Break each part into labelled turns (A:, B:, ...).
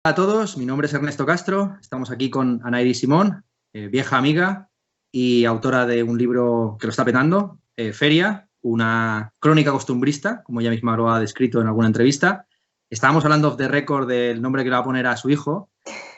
A: Hola a todos, mi nombre es Ernesto Castro, estamos aquí con Anaïdi Simón, vieja amiga y autora de un libro que lo está petando, Feria, una crónica costumbrista, como ella misma lo ha descrito en alguna entrevista. Estábamos hablando off the record del nombre que le va a poner a su hijo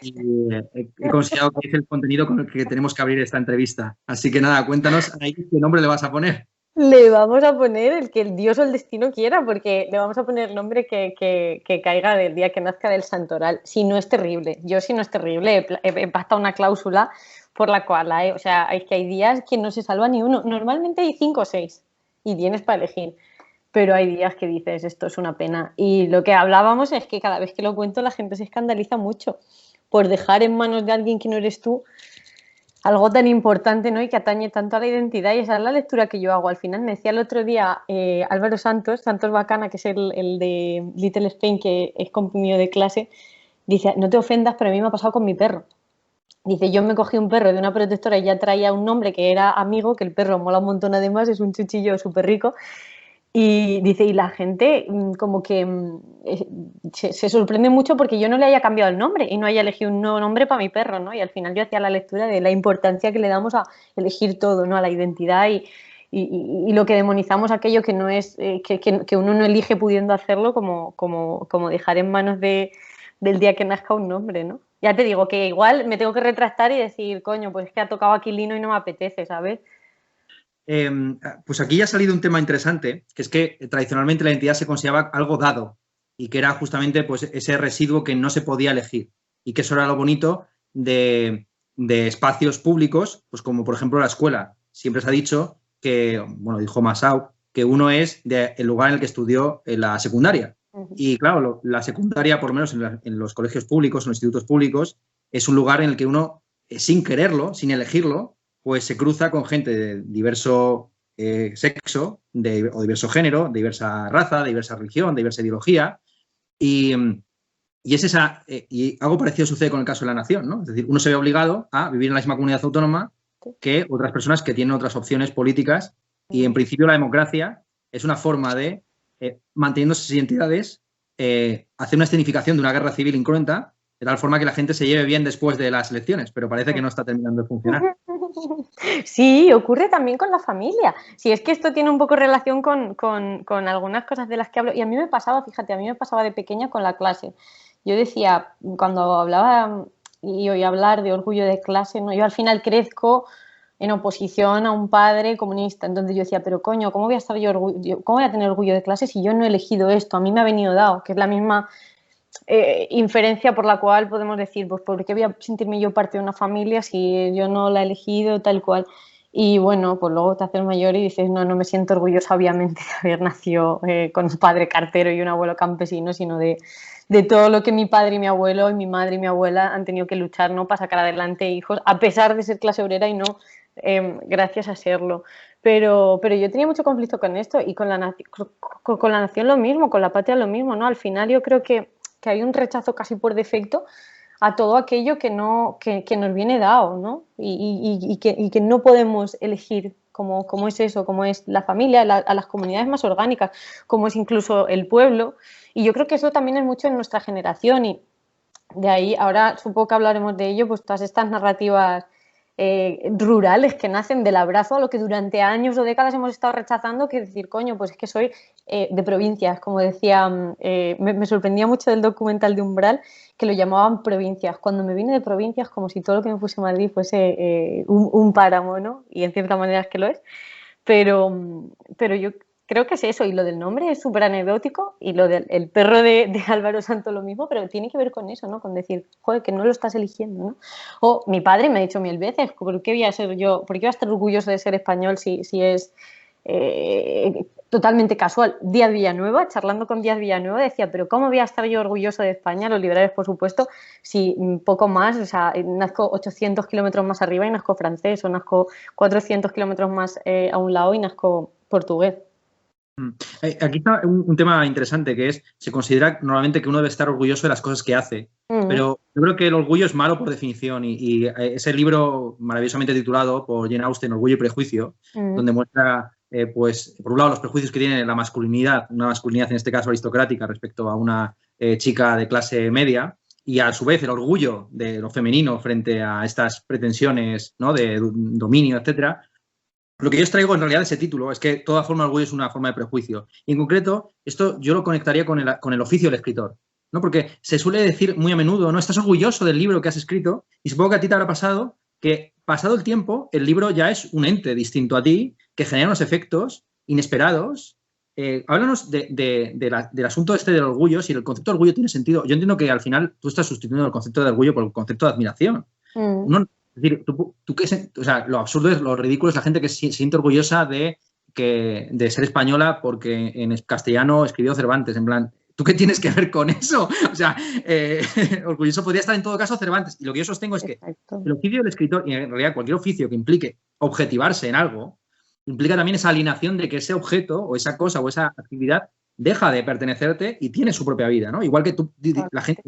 A: y he considerado que es el contenido con el que tenemos que abrir esta entrevista. Así que nada, cuéntanos, Anaïdi, ¿qué nombre le vas a poner?
B: Le vamos a poner el que el Dios o el destino quiera, porque le vamos a poner el nombre que caiga del día que nazca del santoral. Si no es terrible, yo si no es terrible, he pactado una cláusula por la cual o sea, es que hay días que no se salva ni uno. Normalmente hay 5 o 6 y tienes para elegir, pero hay días que dices, esto es una pena. Y lo que hablábamos es que cada vez que lo cuento la gente se escandaliza mucho por dejar en manos de alguien que no eres tú algo tan importante, ¿no? Y que atañe tanto a la identidad, y esa es la lectura que yo hago. Al final me decía el otro día Álvaro Santos Bacana, que es el de Little Spain, que es compañero de clase, dice, no te ofendas, pero a mí me ha pasado con mi perro. Dice, yo me cogí un perro de una protectora y ya traía un nombre que era amigo, que el perro mola un montón además, es un chuchillo súper rico, y dice, y la gente como que se sorprende mucho porque yo no le haya cambiado el nombre y no haya elegido un nuevo nombre para mi perro, ¿no? Y al final yo hacía la lectura de la importancia que le damos a elegir todo, ¿no? A la identidad y lo que demonizamos aquello que no es, que uno no elige pudiendo hacerlo, como dejar en manos del día que nazca un nombre, ¿no? Ya te digo que igual me tengo que retractar y decir, coño, pues es que ha tocado Aquilino y no me apetece, ¿sabes?
A: Eh, pues aquí ya ha salido un tema interesante, que es que tradicionalmente la identidad se consideraba algo dado y que era justamente pues, ese residuo que no se podía elegir y que eso era lo bonito de espacios públicos, pues como por ejemplo la escuela. Siempre se ha dicho que, bueno, dijo Masao, que uno es el lugar en el que estudió la secundaria. Y claro, la secundaria, por lo menos en los colegios públicos, en los institutos públicos, es un lugar en el que uno, sin quererlo, sin elegirlo, pues se cruza con gente de diverso sexo o diverso género, de diversa raza, de diversa religión, de diversa ideología. Y, y es esa, y algo parecido sucede con el caso de la nación, ¿no? Es decir, uno se ve obligado a vivir en la misma comunidad autónoma que otras personas que tienen otras opciones políticas. Y en principio la democracia es una forma de, manteniendo esas identidades, hacer una escenificación de una guerra civil incruenta, de tal forma que la gente se lleve bien después de las elecciones, pero parece que no está terminando de funcionar.
B: Sí, ocurre también con la familia. Si es que esto tiene un poco relación con algunas cosas de las que hablo. Y a mí me pasaba, fíjate, a mí me pasaba de pequeña con la clase. Yo decía, cuando hablaba y oía hablar de orgullo de clase, ¿no? Yo al final crezco en oposición a un padre comunista. Entonces yo decía, pero coño, ¿cómo voy a estar cómo voy a tener orgullo de clase si yo no he elegido esto? A mí me ha venido dado, que es la misma inferencia por la cual podemos decir, pues ¿por qué voy a sentirme yo parte de una familia si yo no la he elegido tal cual? Y bueno, pues luego te haces mayor y dices, no, no me siento orgullosa obviamente de haber nacido con un padre cartero y un abuelo campesino, sino de todo lo que mi padre y mi abuelo y mi madre y mi abuela han tenido que luchar, ¿no? Para sacar adelante hijos, a pesar de ser clase obrera y no gracias a serlo. Pero yo tenía mucho conflicto con esto y con la nación lo mismo, con la patria lo mismo, ¿no? Al final yo creo que hay un rechazo casi por defecto a todo aquello que, no, que nos viene dado, ¿no? Y que no podemos elegir como es eso, como es la familia, a las comunidades más orgánicas, como es incluso el pueblo. Y yo creo que eso también es mucho en nuestra generación y de ahí, ahora supongo que hablaremos de ello, pues todas estas narrativas rurales que nacen del abrazo a lo que durante años o décadas hemos estado rechazando, que decir, coño, pues es que soy de provincias, como decía, me sorprendía mucho del documental de Umbral, que lo llamaban provincias. Cuando me vine de provincias, como si todo lo que me fuese Madrid fuese un páramo, ¿no? Y en cierta manera es que lo es, pero yo creo que es eso, y lo del nombre es súper anecdótico, y lo del el perro de Álvaro Santo lo mismo, pero tiene que ver con eso, ¿no? Con decir, joder, que no lo estás eligiendo, ¿no? O mi padre me ha dicho 1000 veces, ¿por qué voy a ser yo, por qué voy a estar orgulloso de ser español si es totalmente casual? Díaz Villanueva, charlando con Díaz Villanueva, decía, pero ¿cómo voy a estar yo orgulloso de España, los liberales, por supuesto, si poco más, o sea, nazco 800 kilómetros más arriba y nazco francés, o nazco 400 kilómetros más a un lado y nazco portugués?
A: Aquí está un tema interesante que es, se considera normalmente que uno debe estar orgulloso de las cosas que hace, pero yo creo que el orgullo es malo por definición y ese libro maravillosamente titulado por Jane Austen, Orgullo y Prejuicio, donde muestra, pues, por un lado los prejuicios que tiene la masculinidad, una masculinidad en este caso aristocrática respecto a una chica de clase media, y a su vez el orgullo de lo femenino frente a estas pretensiones, ¿no?, de dominio, etcétera. Lo que yo os traigo en realidad ese título es que toda forma de orgullo es una forma de prejuicio. Y en concreto, esto yo lo conectaría con el oficio del escritor, ¿no? Porque se suele decir muy a menudo, ¿no?, estás orgulloso del libro que has escrito, y supongo que a ti te habrá pasado que, pasado el tiempo, el libro ya es un ente distinto a ti, que genera unos efectos inesperados. Háblanos del asunto este del orgullo, si el concepto de orgullo tiene sentido. Yo entiendo que al final tú estás sustituyendo el concepto de orgullo por el concepto de admiración. Uno, es decir, o sea, lo absurdo es, lo ridículo es la gente que se siente orgullosa de ser española porque en castellano escribió Cervantes, en plan, ¿tú qué tienes que ver con eso? O sea, orgulloso podría estar en todo caso Cervantes. Y lo que yo sostengo es que el oficio del escritor, y en realidad cualquier oficio que implique objetivarse en algo, implica también esa alienación de que ese objeto o esa cosa o esa actividad deja de pertenecerte y tiene su propia vida, ¿no? Igual que la gente,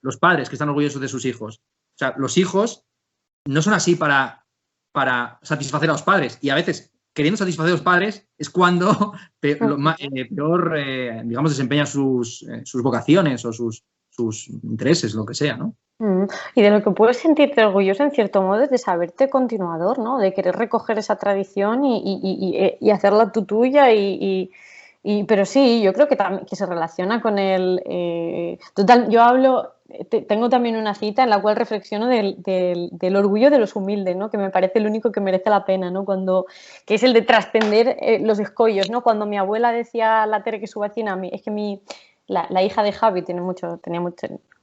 A: los padres que están orgullosos de sus hijos. O sea, los hijos no son así para satisfacer a los padres. Y a veces, queriendo satisfacer a los padres, es cuando peor, digamos, desempeñan sus vocaciones o sus intereses, lo que sea, ¿no?
B: Y de lo que puedes sentirte orgulloso, en cierto modo, es de saberte continuador, ¿no? De querer recoger esa tradición y hacerla tu tuya pero sí, yo creo que se relaciona con el... total, yo hablo... Tengo también una cita en la cual reflexiono del orgullo de los humildes, ¿no? Que me parece el único que merece la pena, ¿no? Que es el de trascender los escollos, ¿no? Cuando mi abuela decía a la Tere, que es su vecina, es que la hija de Javi tenía mucho,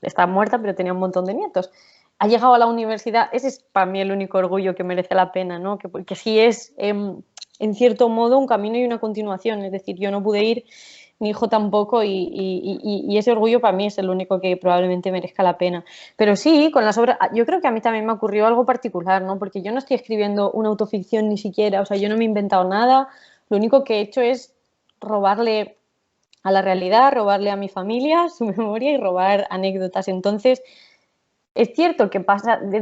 B: está muerta, pero tenía un montón de nietos. Ha llegado a la universidad, ese es para mí el único orgullo que merece la pena, ¿no? Que sí es, en cierto modo, un camino y una continuación. Es decir, yo no pude ir, mi hijo tampoco, y ese orgullo para mí es el único que probablemente merezca la pena. Pero sí, con las obras, yo creo que a mí también me ocurrió algo particular, ¿no? Porque yo no estoy escribiendo una autoficción ni siquiera, o sea, yo no me he inventado nada, lo único que he hecho es robarle a la realidad, robarle a mi familia su memoria y robar anécdotas. Entonces, es cierto que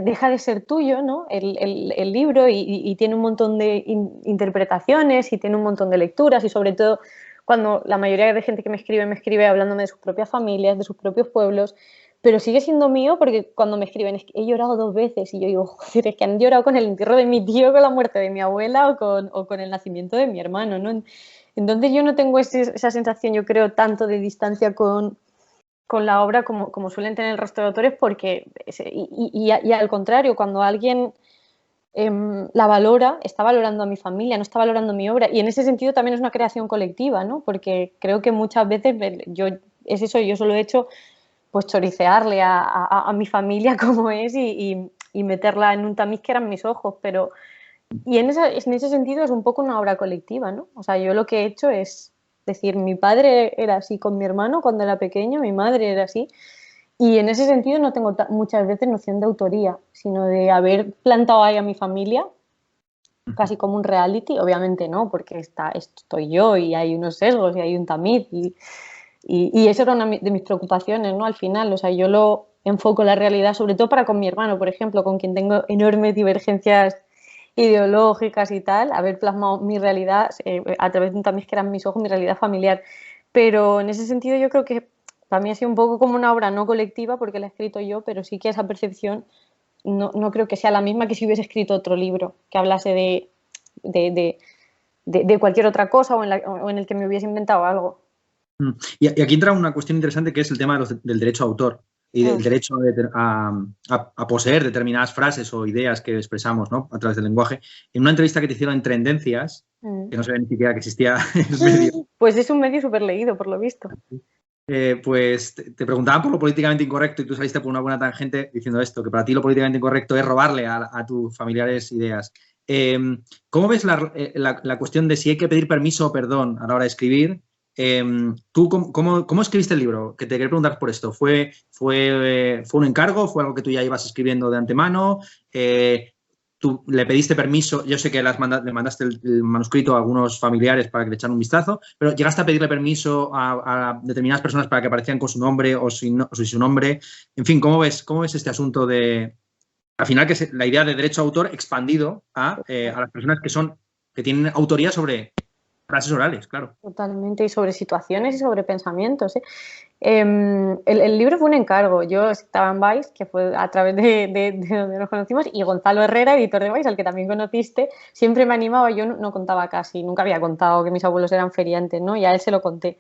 B: deja de ser tuyo, ¿no?, el libro, y tiene un montón de interpretaciones y tiene un montón de lecturas, y sobre todo cuando la mayoría de gente que me escribe hablándome de sus propias familias, de sus propios pueblos, pero sigue siendo mío porque cuando me escriben es que he llorado 2 veces y yo digo, joder, es que han llorado con el entierro de mi tío, con la muerte de mi abuela o con el nacimiento de mi hermano, ¿no? Entonces yo no tengo esa sensación, yo creo, tanto de distancia con la obra como suelen tener el resto de autores, porque y al contrario, cuando alguien la valora, está valorando a mi familia, no está valorando mi obra, y en ese sentido también es una creación colectiva, ¿no? Porque creo que muchas veces yo solo he hecho pues choricearle a mi familia como es y meterla en un tamiz que eran mis ojos, pero y en ese sentido es un poco una obra colectiva, ¿no? O sea, yo lo que he hecho es decir, mi padre era así con mi hermano cuando era pequeño, mi madre era así, y en ese sentido no tengo muchas veces noción de autoría, sino de haber plantado ahí a mi familia, casi como un reality. Obviamente no, porque estoy yo y hay unos sesgos y hay un tamiz, y eso era una de mis preocupaciones, ¿no? Al final, o sea, yo lo enfoco la realidad, sobre todo para con mi hermano, por ejemplo, con quien tengo enormes divergencias ideológicas y tal, haber plasmado mi realidad a través de un tamiz que eran mis ojos, mi realidad familiar. Pero en ese sentido yo creo que para mí ha sido un poco como una obra no colectiva porque la he escrito yo, pero sí que esa percepción no creo que sea la misma que si hubiese escrito otro libro que hablase de cualquier otra cosa o en el que me hubiese inventado algo.
A: Y aquí entra una cuestión interesante que es el tema del derecho a autor y del derecho a poseer determinadas frases o ideas que expresamos, ¿no?, a través del lenguaje. En una entrevista que te hicieron en Tendencias, que no sabía ni siquiera que existía el medio.
B: Pues es un medio súper leído, por lo visto.
A: Pues te preguntaban por lo políticamente incorrecto y tú saliste por una buena tangente diciendo esto, que para ti lo políticamente incorrecto es robarle a tus familiares ideas. ¿Cómo ves la cuestión de si hay que pedir permiso o perdón a la hora de escribir? ¿Tú cómo escribiste el libro? Que te quería preguntar por esto. ¿Fue un encargo? ¿Fue algo que tú ya ibas escribiendo de antemano? ¿Tú le pediste permiso? Yo sé que le mandaste el manuscrito a algunos familiares para que le echaran un vistazo, pero ¿llegaste a pedirle permiso a determinadas personas para que aparecieran con su nombre o sin su nombre? En fin, ¿cómo ves este asunto de, al final, que es la idea de derecho a autor expandido a las personas que tienen autoría sobre Frases orales, claro.
B: Totalmente, y sobre situaciones y sobre pensamientos, ¿eh? El libro fue un encargo. Yo estaba en Vice, que fue a través de donde nos conocimos, y Gonzalo Herrera, editor de Vice, al que también conociste, siempre me animaba. Yo no contaba casi, nunca había contado que mis abuelos eran feriantes, ¿no? Y a él se lo conté.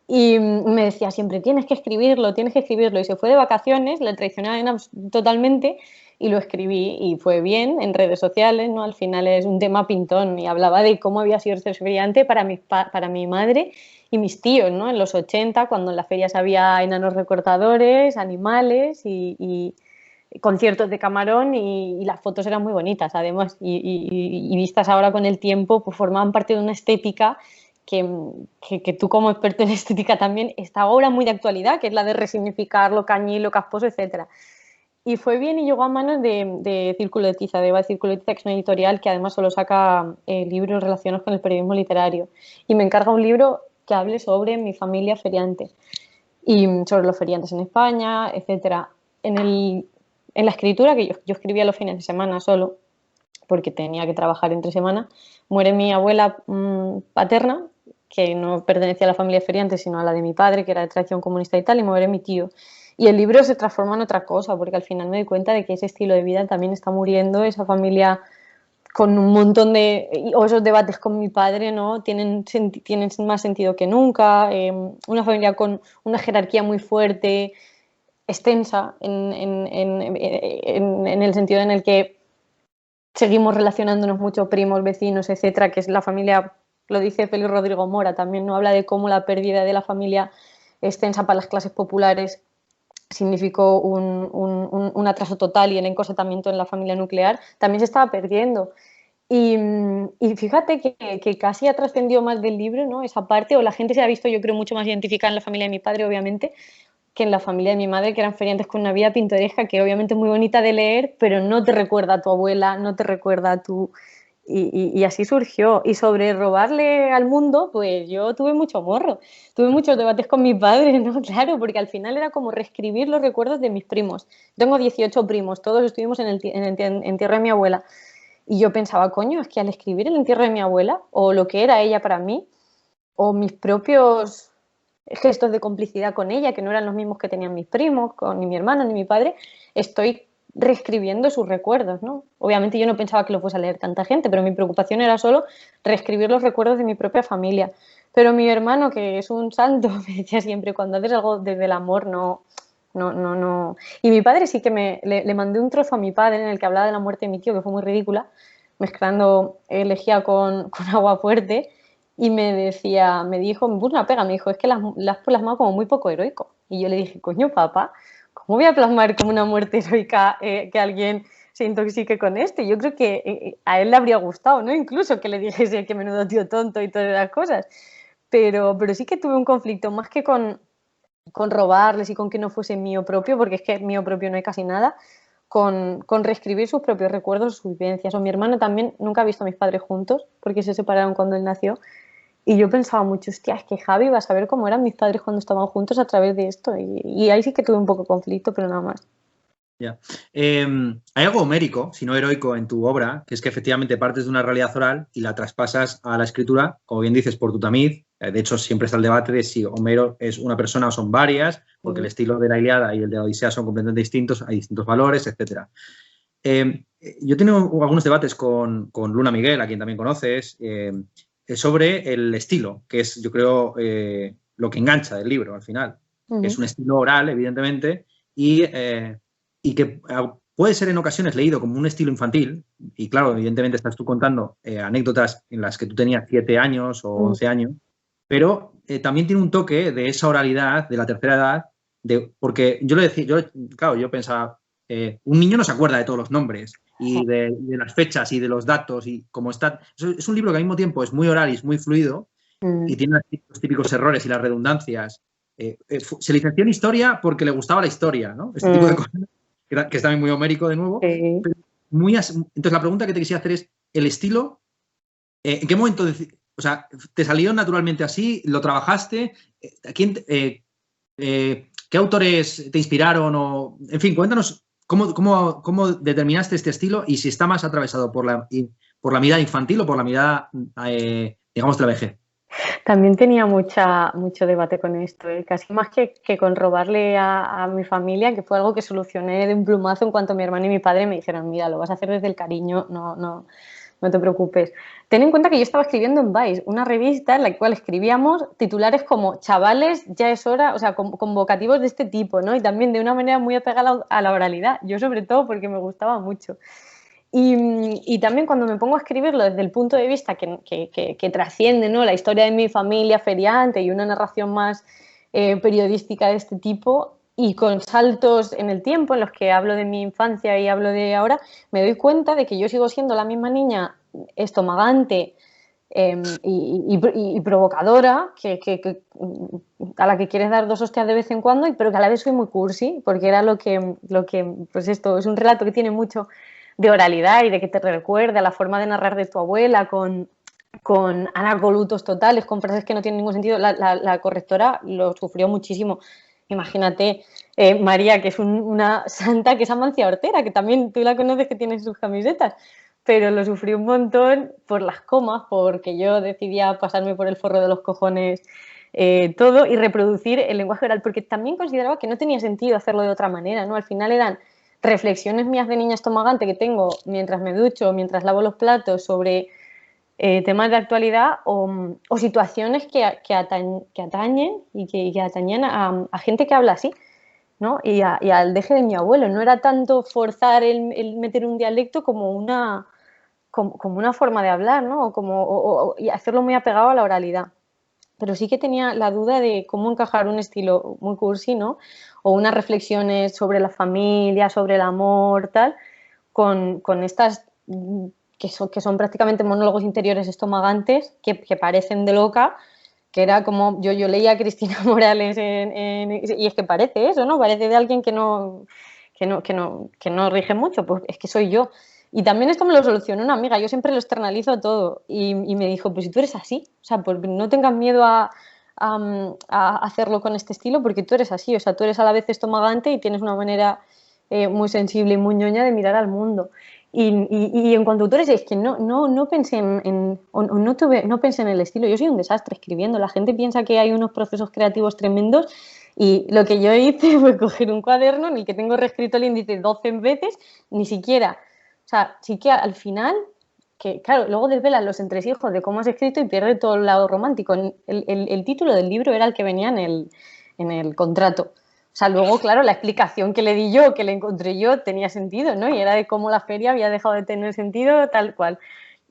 B: Y me decía siempre, tienes que escribirlo, tienes que escribirlo. Y se fue de vacaciones, le traicioné totalmente y lo escribí y fue bien en redes sociales, ¿no? Al final es un tema pintón y hablaba de cómo había sido ser feriante para mi madre y mis tíos, ¿no? En los 80, cuando en las ferias había enanos recortadores, animales y conciertos de camarón y las fotos eran muy bonitas, además, y vistas ahora con el tiempo, pues formaban parte de una estética que tú como experto en estética también, está ahora muy de actualidad, que es la de resignificar lo cañí, lo casposo, etcétera. Y fue bien y llegó a manos de Círculo de Tiza, de Círculo de Tiza, que es una editorial que además solo saca libros relacionados con el periodismo literario. Y me encarga un libro que hable sobre mi familia feriante y sobre los feriantes en España, etcétera. En la escritura, que yo escribía los fines de semana solo, porque tenía que trabajar entre semana, muere mi abuela paterna, que no pertenecía a la familia feriante, sino a la de mi padre, que era de tradición comunista y tal, y muere mi tío. Y el libro se transforma en otra cosa, porque al final me doy cuenta de que ese estilo de vida también está muriendo, esa familia con un montón o esos debates con mi padre, ¿no? Tienen más sentido que nunca, una familia con una jerarquía muy fuerte, extensa, en el sentido en el que seguimos relacionándonos mucho, primos, vecinos, etcétera, que es la familia, lo dice Félix Rodrigo Mora, también no habla de cómo la pérdida de la familia extensa para las clases populares significó un atraso total y el encosatamiento en la familia nuclear, también se estaba perdiendo. Y fíjate que casi ha trascendido más del libro, ¿no? Esa parte, o la gente se ha visto, yo creo, mucho más identificada en la familia de mi padre, obviamente, que en la familia de mi madre, que eran feriantes con una vida pintoresca, que obviamente es muy bonita de leer, pero no te recuerda a tu abuela, no te recuerda a tu... Y así surgió. Y sobre robarle al mundo, pues yo tuve mucho morro. Tuve muchos debates con mi padre, ¿no? Claro, porque al final era como reescribir los recuerdos de mis primos. Tengo 18 primos, todos estuvimos en el entierro de mi abuela. Y yo pensaba, coño, es que al escribir el entierro de mi abuela, o lo que era ella para mí, o mis propios gestos de complicidad con ella, que no eran los mismos que tenían mis primos, ni mi hermana, ni mi padre, estoy reescribiendo sus recuerdos, ¿no? Obviamente yo no pensaba que lo fuese a leer tanta gente, pero mi preocupación era solo reescribir los recuerdos de mi propia familia. Pero mi hermano, que es un santo, me decía siempre, cuando haces algo desde el amor, no. Y mi padre sí que le mandé un trozo a mi padre en el que hablaba de la muerte de mi tío, que fue muy ridícula, mezclando elegía con agua fuerte, y me dijo, me puso una pega, me dijo, es que las has plasmado como muy poco heroico. Y yo le dije, coño, papá, ¿cómo voy a plasmar como una muerte heroica que alguien se intoxique con esto? Y yo creo que a él le habría gustado, ¿no? Incluso que le dijese que menudo tío tonto y todas esas cosas. Pero sí que tuve un conflicto, más que con robarles y con que no fuese mío propio, porque es que mío propio no hay casi nada, con reescribir sus propios recuerdos, sus vivencias. O mi hermano también nunca ha visto a mis padres juntos, porque se separaron cuando él nació. Y yo pensaba mucho, hostia, es que Javi va a saber cómo eran mis padres cuando estaban juntos a través de esto. Y ahí sí que tuve un poco de conflicto, pero nada más.
A: Ya. Hay algo homérico, si no heroico, en tu obra, que es que efectivamente partes de una realidad oral y la traspasas a la escritura, como bien dices, por tu tamiz. De hecho, siempre está el debate de si Homero es una persona o son varias, porque el estilo de la Ilíada y el de la Odisea son completamente distintos, hay distintos valores, etc. Yo he tenido algunos debates con Luna Miguel, a quien también conoces, sobre el estilo, que es, yo creo, lo que engancha del libro al final. Es un estilo oral, evidentemente, y que puede ser en ocasiones leído como un estilo infantil, y claro, evidentemente estás tú contando anécdotas en las que tú tenías 7 años o 11 años, pero también tiene un toque de esa oralidad de la tercera edad, porque yo le decía, yo pensaba, un niño no se acuerda de todos los nombres y de las fechas y de los datos y cómo está. Es un libro que al mismo tiempo es muy oral y es muy fluido y tiene los típicos errores y las redundancias. Se licenció en historia porque le gustaba la historia, ¿no? Este tipo de cosas, que es también muy homérico de nuevo.
B: Sí.
A: Pero entonces la pregunta que te quisiera hacer es, ¿el estilo? ¿En qué momento, o sea, te salió naturalmente así? ¿Lo trabajaste? ¿Qué autores te inspiraron? En fin, cuéntanos cómo determinaste este estilo y si está más atravesado por la mirada infantil o por la mirada digamos, de la vejez.
B: También tenía mucho debate con esto, ¿eh? Casi más que con robarle a mi familia, que fue algo que solucioné de un plumazo en cuanto mi hermano y mi padre me dijeron, mira, lo vas a hacer desde el cariño, no te preocupes. Ten en cuenta que yo estaba escribiendo en Vice, una revista en la cual escribíamos titulares como chavales, ya es hora, o sea, convocativos de este tipo, ¿no? Y también de una manera muy apegada a la oralidad, yo sobre todo porque me gustaba mucho. Y también cuando me pongo a escribirlo desde el punto de vista que trasciende, ¿no?, la historia de mi familia feriante y una narración más periodística de este tipo y con saltos en el tiempo en los que hablo de mi infancia y hablo de ahora, me doy cuenta de que yo sigo siendo la misma niña estomagante y provocadora a la que quieres dar 2 hostias de vez en cuando, pero que a la vez soy muy cursi, porque era lo que pues esto es un relato que tiene mucho de oralidad y de que te recuerda la forma de narrar de tu abuela con anacolutos totales, con frases que no tienen ningún sentido. La correctora lo sufrió muchísimo. Imagínate, María, que es una santa, que es Amancia Ortera, que también tú la conoces, que tiene sus camisetas, pero lo sufrí un montón por las comas, porque yo decidía pasarme por el forro de los cojones todo y reproducir el lenguaje oral, porque también consideraba que no tenía sentido hacerlo de otra manera, ¿no? Al final eran reflexiones mías de niña estomagante que tengo mientras me ducho, mientras lavo los platos, sobre temas de actualidad o situaciones que atañen y que atañen a gente que habla así, ¿no? Y al deje de mi abuelo. No era tanto forzar el meter un dialecto como una forma de hablar, ¿no? Y hacerlo muy apegado a la oralidad. Pero sí que tenía la duda de cómo encajar un estilo muy cursi, ¿no? O unas reflexiones sobre la familia, sobre el amor, tal, con estas que son prácticamente monólogos interiores estomagantes que parecen de loca, que era como yo leía a Cristina Morales y es que parece eso, ¿no? Parece de alguien que no rige mucho, pues es que soy yo. Y también esto me lo solucionó una amiga, yo siempre lo externalizo todo y me dijo, pues si tú eres así, o sea, pues no tengas miedo a hacerlo con este estilo porque tú eres así, o sea, tú eres a la vez estomagante y tienes una manera muy sensible y muy ñoña de mirar al mundo. Y en cuanto a autores, es que no pensé no pensé en el estilo. Yo soy un desastre escribiendo. La gente piensa que hay unos procesos creativos tremendos y lo que yo hice fue coger un cuaderno en el que tengo reescrito el índice 12 veces, ni siquiera. O sea, sí que al final, que claro, luego desvelan los entresijos de cómo has escrito y pierde todo el lado romántico. El título del libro era el que venía en el contrato. O sea, luego, claro, la explicación que le di yo, que le encontré yo, tenía sentido, ¿no? Y era de cómo la feria había dejado de tener sentido, tal cual.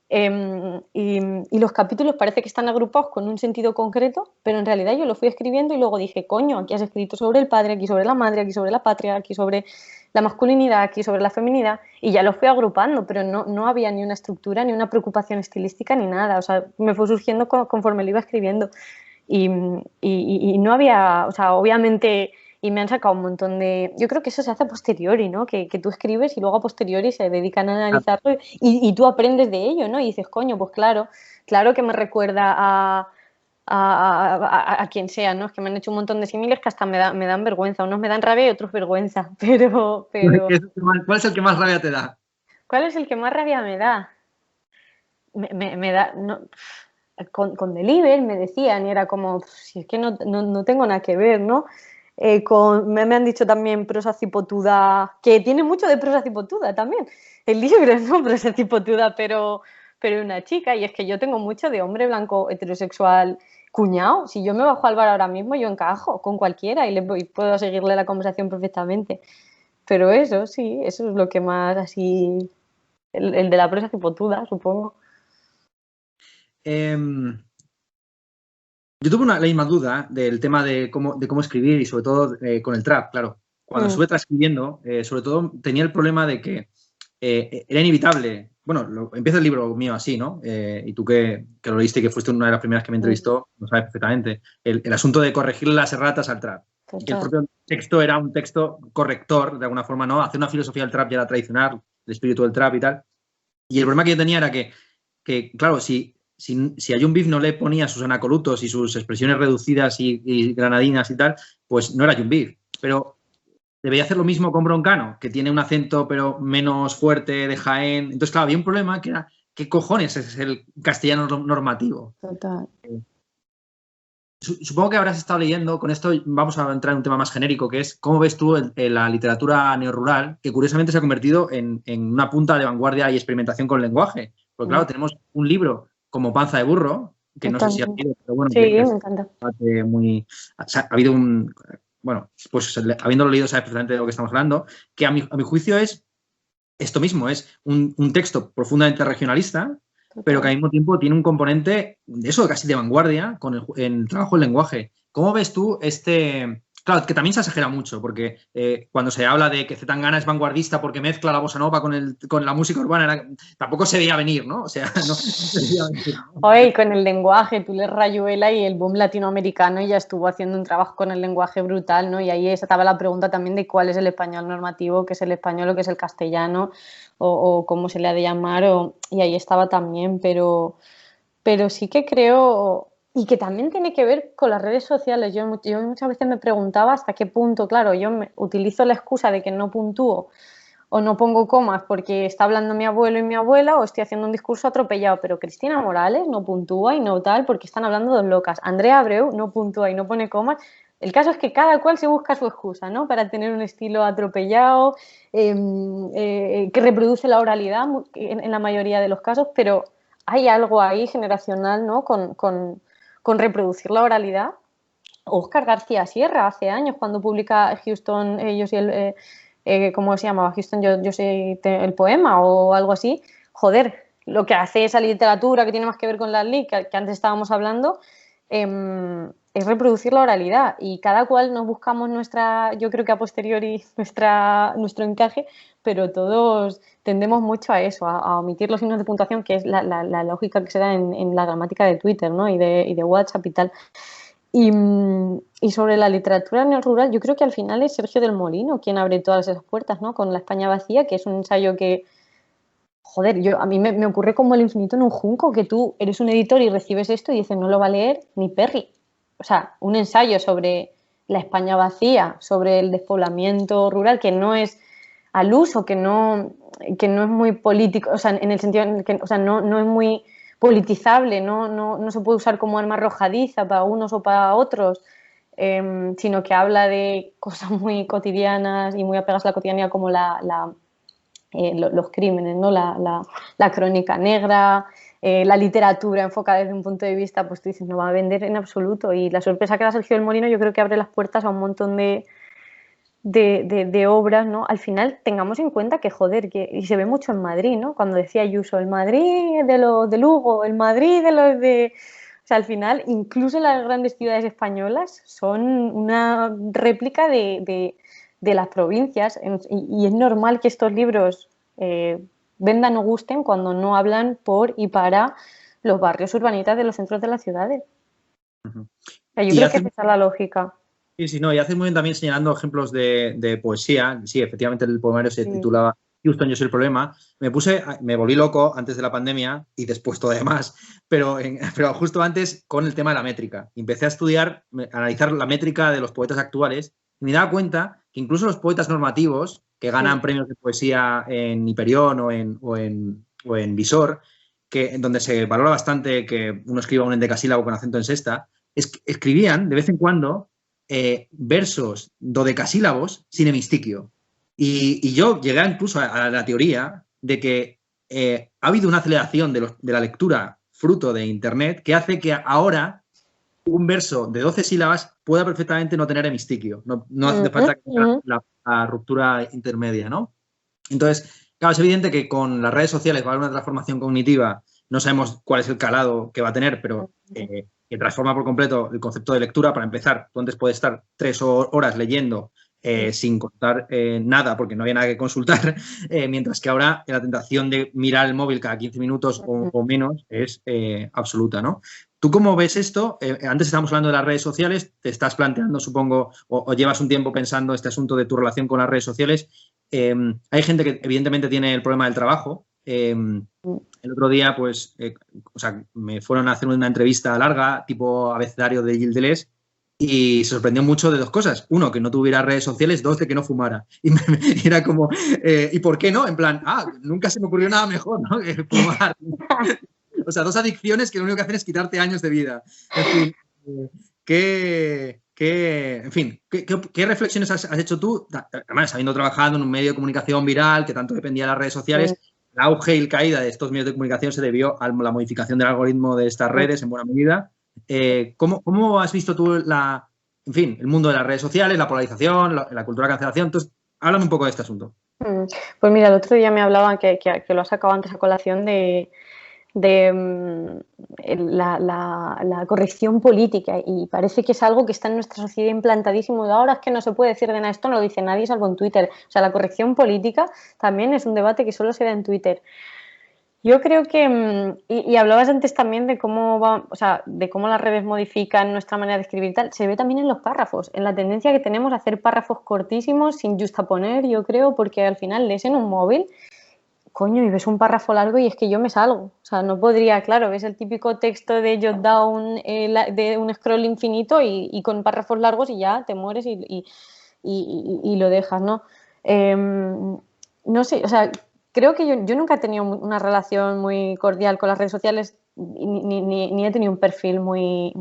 B: Y los capítulos parece que están agrupados con un sentido concreto, pero en realidad yo lo fui escribiendo y luego dije, coño, aquí has escrito sobre el padre, aquí sobre la madre, aquí sobre la patria, aquí sobre la masculinidad, aquí sobre la feminidad, y ya lo fui agrupando, pero no había ni una estructura, ni una preocupación estilística, ni nada. O sea, me fue surgiendo conforme lo iba escribiendo. Y no había, o sea, obviamente, y me han sacado un montón de... Yo creo que eso se hace a posteriori, ¿no? Que tú escribes y luego a posteriori se dedican a analizarlo y tú aprendes de ello, ¿no? Y dices, coño, pues claro que me recuerda a quien sea, ¿no? Es que me han hecho un montón de símiles que hasta me dan vergüenza. Unos me dan rabia y otros vergüenza, pero...
A: ¿Cuál es el que más rabia te da?
B: ¿Cuál es el que más rabia me da? Me da... No, con Deliver me decían y era como, si es que no tengo nada que ver, ¿no? Me han dicho también prosa cipotuda, que tiene mucho de prosa cipotuda también, el libro, ¿no? Prosa cipotuda, pero una chica, y es que yo tengo mucho de hombre blanco heterosexual cuñado. Si yo me bajo al bar ahora mismo, yo encajo con cualquiera y puedo seguirle la conversación perfectamente. Pero eso, sí, eso es lo que más así, el de la prosa cipotuda, supongo.
A: Yo tuve la misma duda del tema de cómo escribir y sobre todo con el trap, claro. Cuando estuve transcribiendo, sobre todo tenía el problema de que era inevitable. Bueno, empieza el libro mío así, ¿no? Y tú que lo leíste y que fuiste una de las primeras que me entrevistó, lo sabes perfectamente. El asunto de corregirle las erratas al trap. Y que el propio texto era un texto corrector, de alguna forma, ¿no? Hacer una filosofía del trap ya era tradicional, el espíritu del trap y tal. Y el problema que yo tenía era que claro, si a John Beef no le ponía sus anacolutos y sus expresiones reducidas y granadinas y tal, pues no era John Beef. Pero debería hacer lo mismo con Broncano, que tiene un acento pero menos fuerte de Jaén. Entonces, claro, había un problema que era ¿qué cojones es el castellano normativo?
B: Total.
A: Supongo que habrás estado leyendo, con esto vamos a entrar en un tema más genérico, que es cómo ves tú la literatura neorrural, que curiosamente se ha convertido en una punta de vanguardia y experimentación con el lenguaje. Porque claro, tenemos un libro como Panza de burro, que no sé si ha habido, pero bueno,
B: sí, me encanta.
A: O sea, ha habido un... Bueno, pues habiéndolo leído sabes perfectamente de lo que estamos hablando, que a mi juicio es esto mismo, es un texto profundamente regionalista, pero que al mismo tiempo tiene un componente de eso, casi de vanguardia, con el trabajo del lenguaje. ¿Cómo ves tú este...? Claro, que también se exagera mucho, porque cuando se habla de que Zetangana es vanguardista porque mezcla la bossa nova con la música urbana, tampoco se veía venir, ¿no? O sea, no se veía venir, ¿no?
B: Oye, con el lenguaje, tú lees Rayuela y el boom latinoamericano y ya estuvo haciendo un trabajo con el lenguaje brutal, ¿no? Y ahí estaba la pregunta también de cuál es el español normativo, qué es el español o qué es el castellano, o cómo se le ha de llamar, y ahí estaba también, pero sí que creo, y que también tiene que ver con las redes sociales. Yo muchas veces me preguntaba hasta qué punto, claro, yo utilizo la excusa de que no puntúo o no pongo comas porque está hablando mi abuelo y mi abuela, o estoy haciendo un discurso atropellado, pero Cristina Morales no puntúa y no tal porque están hablando dos locas. Andrea Abreu no puntúa y no pone comas. El caso es que cada cual se busca su excusa, ¿no? Para tener un estilo atropellado, que reproduce la oralidad en la mayoría de los casos, pero hay algo ahí generacional, ¿no? Con reproducir la oralidad. Óscar García Sierra, hace años, cuando publica Houston, yo soy ¿cómo se llamaba? Houston, yo soy el poema o algo así. Joder, lo que hace esa literatura que tiene más que ver con la ley, que antes estábamos hablando, es reproducir la oralidad, y cada cual nos buscamos yo creo que a posteriori nuestro encaje, pero todos tendemos mucho a eso, a omitir los signos de puntuación, que es la lógica que se da en la gramática de Twitter, ¿no? y de WhatsApp y tal. Y sobre la literatura neorrural, yo creo que al final es Sergio del Molino quien abre todas esas puertas, ¿no? Con La España vacía, que es un ensayo que, joder, a mí me ocurre como el infinito en un junco, que tú eres un editor y recibes esto y dices, no lo va a leer ni Perry. O sea, un ensayo sobre la España vacía, sobre el despoblamiento rural, que no es al uso, que no es muy político, o sea, en el sentido en que, o sea, no es muy politizable, no se puede usar como arma arrojadiza para unos o para otros, sino que habla de cosas muy cotidianas y muy apegadas a la cotidianidad, como los crímenes, ¿no? La crónica negra, la literatura enfocada desde un punto de vista, pues tú dices, no va a vender en absoluto. Y la sorpresa que da Sergio del Molino, yo creo que abre las puertas a un montón de obras, ¿no? Al final tengamos en cuenta que, joder, y se ve mucho en Madrid, ¿no? Cuando decía Ayuso, el Madrid de los de Lugo, el Madrid de los de... O sea, al final, incluso las grandes ciudades españolas son una réplica de las provincias, y es normal que estos libros vendan o gusten cuando no hablan por y para los barrios urbanitas de los centros de las ciudades.
A: Uh-huh.
B: O sea, yo creo que esa es la lógica.
A: Sí, sí, no, y hace muy bien también señalando ejemplos de poesía. Sí, efectivamente el poemario se titulaba Houston, yo soy el problema. Me volví loco antes de la pandemia y después todavía más, pero justo antes con el tema de la métrica. Empecé a estudiar, a analizar la métrica de los poetas actuales y me daba cuenta que incluso los poetas normativos que ganan premios de poesía en Hiperión o en Visor, donde se valora bastante que uno escriba un endecasílabo con acento en sexta, escribían de vez en cuando versos dodecasílabos sin hemistiquio. Y yo llegué incluso a la teoría de que ha habido una aceleración de la lectura fruto de Internet que hace que ahora un verso de 12 sílabas pueda perfectamente no tener hemistiquio. No hace falta que tenga la ruptura intermedia, ¿no? Entonces, claro, es evidente que con las redes sociales va a haber una transformación cognitiva. No sabemos cuál es el calado que va a tener, pero que transforma por completo el concepto de lectura. Para empezar, tú antes puedes estar 3 horas leyendo sin contar nada porque no había nada que consultar, mientras que ahora la tentación de mirar el móvil cada 15 minutos o menos es absoluta, ¿no? ¿Tú cómo ves esto? Antes estábamos hablando de las redes sociales, te estás planteando, supongo, o llevas un tiempo pensando este asunto de tu relación con las redes sociales. Hay gente que evidentemente tiene el problema del trabajo. El otro día, pues, me fueron a hacer una entrevista larga, tipo abecedario de Gilles Deleuze, y se sorprendió mucho de dos cosas. Uno, que no tuviera redes sociales. Dos, de que no fumara. Y era como, ¿y por qué no? En plan, nunca se me ocurrió nada mejor, ¿no? Que fumar. O sea, dos adicciones que lo único que hacen es quitarte años de vida. En fin, ¿qué reflexiones has hecho tú? Además, habiendo trabajado en un medio de comunicación viral que tanto dependía de las redes sociales, el auge y caída de estos medios de comunicación se debió a la modificación del algoritmo de estas redes en buena medida. ¿Cómo has visto tú el mundo de las redes sociales, la polarización, la cultura de cancelación? Entonces, háblame un poco de este asunto.
B: Pues mira, el otro día me hablaban que lo has sacado antes a colación de la corrección política, y parece que es algo que está en nuestra sociedad implantadísimo. Ahora es que no se puede decir de nada, esto no lo dice nadie salvo en Twitter. O sea, la corrección política también es un debate que solo se da en Twitter. Yo creo que, y hablabas antes también de cómo de cómo las redes modifican nuestra manera de escribir y tal, se ve también en los párrafos, en la tendencia que tenemos a hacer párrafos cortísimos, sin justaponer, yo creo, porque al final lees en un móvil, coño, y ves un párrafo largo y es que yo me salgo. O sea, no podría, claro, ves el típico texto de jot down, de un scroll infinito y con párrafos largos y ya te mueres y lo dejas, ¿no? No sé, o sea, creo que yo nunca he tenido una relación muy cordial con las redes sociales, ni he tenido un perfil muy...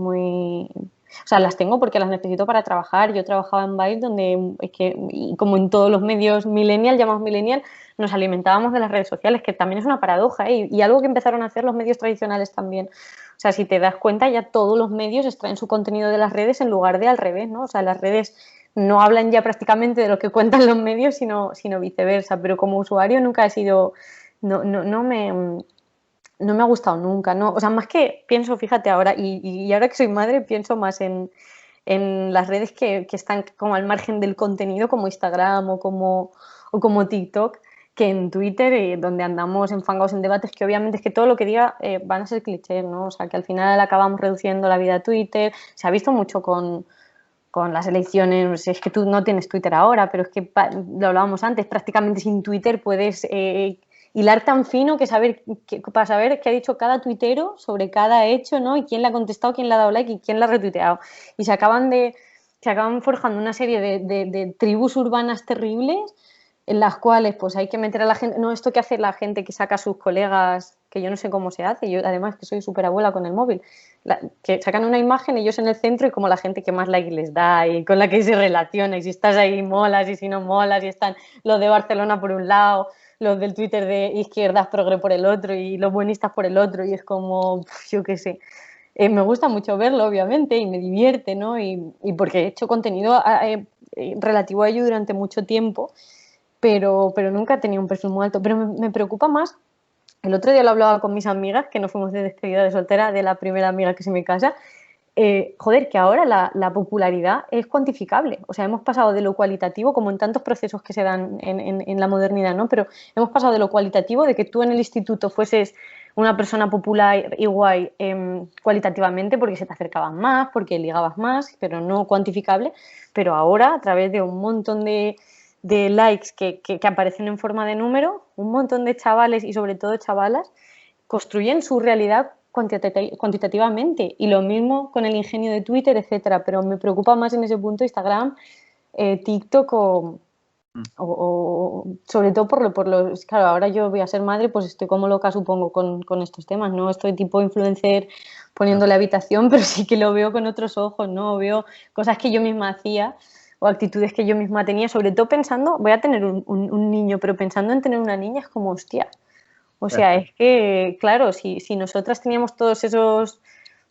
B: O sea, las tengo porque las necesito para trabajar. Yo trabajaba en Byte, donde es que, como en todos los medios millennial, llamados millennial, nos alimentábamos de las redes sociales, que también es una paradoja, ¿eh? Y algo que empezaron a hacer los medios tradicionales también. O sea, si te das cuenta, ya todos los medios extraen su contenido de las redes en lugar de al revés, ¿no? O sea, las redes no hablan ya prácticamente de lo que cuentan los medios, sino viceversa. Pero como usuario nunca he sido... No me ha gustado nunca, ¿no? O sea, más que pienso, fíjate ahora, y ahora que soy madre, pienso más en las redes que están como al margen del contenido, como Instagram o como TikTok, que en Twitter, donde andamos enfangados en debates que obviamente es que todo lo que diga van a ser clichés, ¿no? O sea, que al final acabamos reduciendo la vida a Twitter. Se ha visto mucho con las elecciones, es que tú no tienes Twitter ahora, pero es que lo hablábamos antes, prácticamente sin Twitter puedes hilar tan fino para saber qué ha dicho cada tuitero sobre cada hecho, ¿no? Y quién le ha contestado, quién le ha dado like y quién le ha retuiteado. Y se acaban forjando una serie de tribus urbanas terribles en las cuales pues hay que meter a la gente, no, esto que hace la gente que saca a sus colegas, que yo no sé cómo se hace, yo además que soy súper abuela con el móvil, que sacan una imagen, ellos en el centro y como la gente que más like les da y con la que se relaciona, y si estás ahí molas y si no molas, y están los de Barcelona por un lado, los del Twitter de izquierdas progre por el otro y los buenistas por el otro, y es como, yo qué sé. Me gusta mucho verlo, obviamente, y me divierte, ¿no? Y porque he hecho contenido relativo a ello durante mucho tiempo, pero nunca he tenido un perfil muy alto. Pero me preocupa más, el otro día lo hablaba con mis amigas, que nos fuimos de despedida de soltera de la primera amiga que se me casa, joder, que ahora la popularidad es cuantificable. O sea, hemos pasado de lo cualitativo, como en tantos procesos que se dan en la modernidad, ¿no? Pero hemos pasado de lo cualitativo, de que tú en el instituto fueses una persona popular y guay cualitativamente porque se te acercaban más, porque ligabas más, pero no cuantificable. Pero ahora, a través de un montón de likes que aparecen en forma de número, un montón de chavales y sobre todo chavalas construyen su realidad cuantitativamente, y lo mismo con el ingenio de Twitter, etcétera, pero me preocupa más en ese punto Instagram, TikTok o sobre todo por los, claro, ahora yo voy a ser madre, pues estoy como loca, supongo, con estos temas, no estoy tipo influencer poniéndole habitación, pero sí que lo veo con otros ojos, ¿no? Veo cosas que yo misma hacía o actitudes que yo misma tenía, sobre todo pensando, voy a tener un niño, pero pensando en tener una niña es como, hostia. O sea, es que, claro, si nosotras teníamos todos esos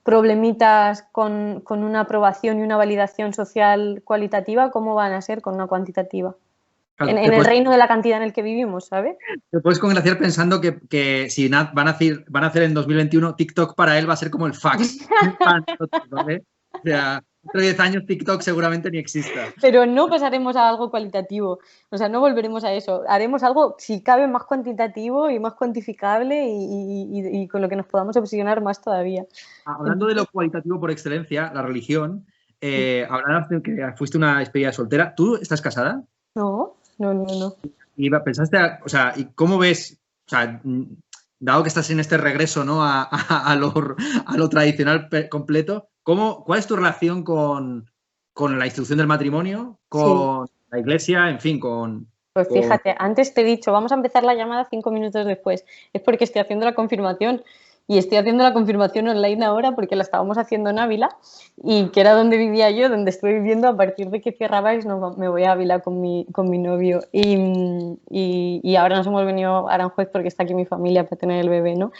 B: problemitas con una aprobación y una validación social cualitativa, ¿cómo van a ser con una cuantitativa? En el reino de la cantidad en el que vivimos, ¿sabes?
A: Te puedes congraciar pensando que si van a hacer en 2021, TikTok para él va a ser como el fax. ¿Vale? O sea, dentro de 10 años TikTok seguramente ni exista.
B: Pero no pasaremos a algo cualitativo, o sea, no volveremos a eso. Haremos algo, si cabe, más cuantitativo y más cuantificable y con lo que nos podamos obsesionar más todavía.
A: Hablando de lo cualitativo por excelencia, la religión, hablabas de que fuiste una despedida soltera. ¿Tú estás casada?
B: No.
A: Y pensaste, o sea, ¿y cómo ves, o sea, dado que estás en este regreso, ¿no? a lo tradicional completo, ¿cuál es tu relación con con la institución del matrimonio, con la iglesia, en fin, con...
B: Pues fíjate, antes te he dicho, vamos a empezar la llamada 5 minutos después. Es porque estoy haciendo la confirmación y estoy haciendo la confirmación online ahora porque la estábamos haciendo en Ávila y que era donde vivía yo, donde estoy viviendo. A partir de que cerrabais me voy a Ávila con mi novio y ahora nos hemos venido a Aranjuez porque está aquí mi familia para tener el bebé, ¿no?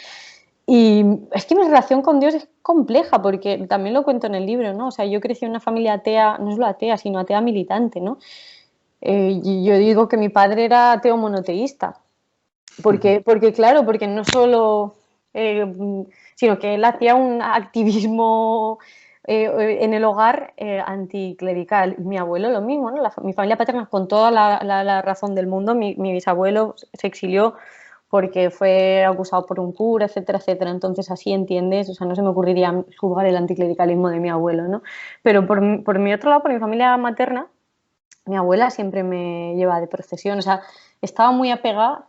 B: Y es que mi relación con Dios es compleja porque también lo cuento en el libro, ¿no? O sea, yo crecí en una familia atea, no solo atea, sino atea militante, ¿no? Yo digo que mi padre era ateo monoteísta, porque claro, porque no solo, sino que él hacía un activismo en el hogar anticlerical. Y mi abuelo lo mismo, ¿no? Mi familia paterna, con toda la razón del mundo, mi bisabuelo se exilió porque fue acusado por un cura, etcétera, etcétera. Entonces, así entiendes, o sea, no se me ocurriría juzgar el anticlericalismo de mi abuelo, ¿no? Pero por mi otro lado, por mi familia materna, mi abuela siempre me lleva de procesión, o sea, estaba muy apegada,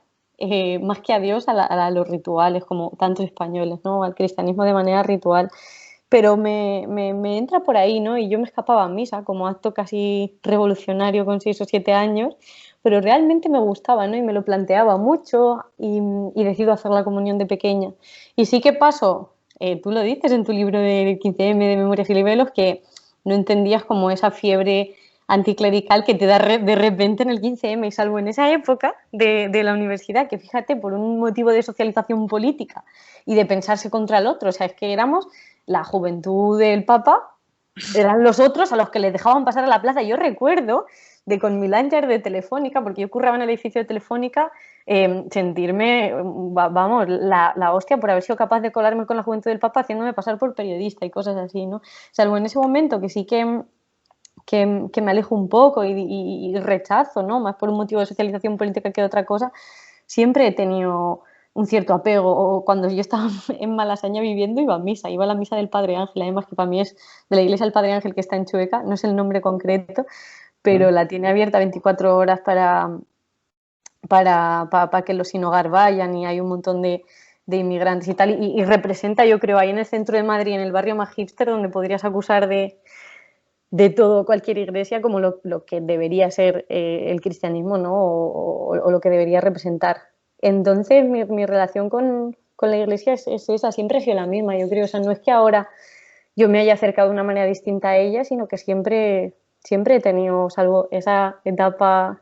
B: más que a Dios, a los rituales, como tantos españoles, ¿no? Al cristianismo de manera ritual. Pero me entra por ahí, ¿no? Y yo me escapaba a misa como acto casi revolucionario con 6 o 7 años, pero realmente me gustaba, ¿no? Y me lo planteaba mucho y decido hacer la comunión de pequeña. Y sí que pasó, tú lo dices en tu libro del 15M de Memorias y Libelos, que no entendías como esa fiebre anticlerical que te da de repente en el 15M, y salvo en esa época de la universidad, que fíjate, por un motivo de socialización política y de pensarse contra el otro, o sea, es que éramos la juventud del Papa, eran los otros a los que les dejaban pasar a la plaza. Yo recuerdo de con mi Langer de Telefónica, porque yo curraba en el edificio de Telefónica, sentirme, vamos, la hostia por haber sido capaz de colarme con la juventud del Papa haciéndome pasar por periodista y cosas así, ¿no? Salvo en ese momento que sí que me alejo un poco y rechazo, ¿no? Más por un motivo de socialización política que de otra cosa, siempre he tenido un cierto apego. O cuando yo estaba en Malasaña viviendo, iba a misa, iba a la misa del Padre Ángel, además que para mí es de la iglesia del Padre Ángel, que está en Chueca, no es el nombre concreto, pero la tiene abierta 24 horas para que los sin hogar vayan, y hay un montón de inmigrantes y tal, y representa, yo creo, ahí en el centro de Madrid, en el barrio más hipster, donde podrías acusar de todo cualquier iglesia, como lo que debería ser el cristianismo, ¿no? O lo que debería representar. Entonces, mi relación con la iglesia es esa, siempre ha sido la misma, yo creo. O sea, no es que ahora yo me haya acercado de una manera distinta a ella, sino que siempre he tenido, salvo esa etapa.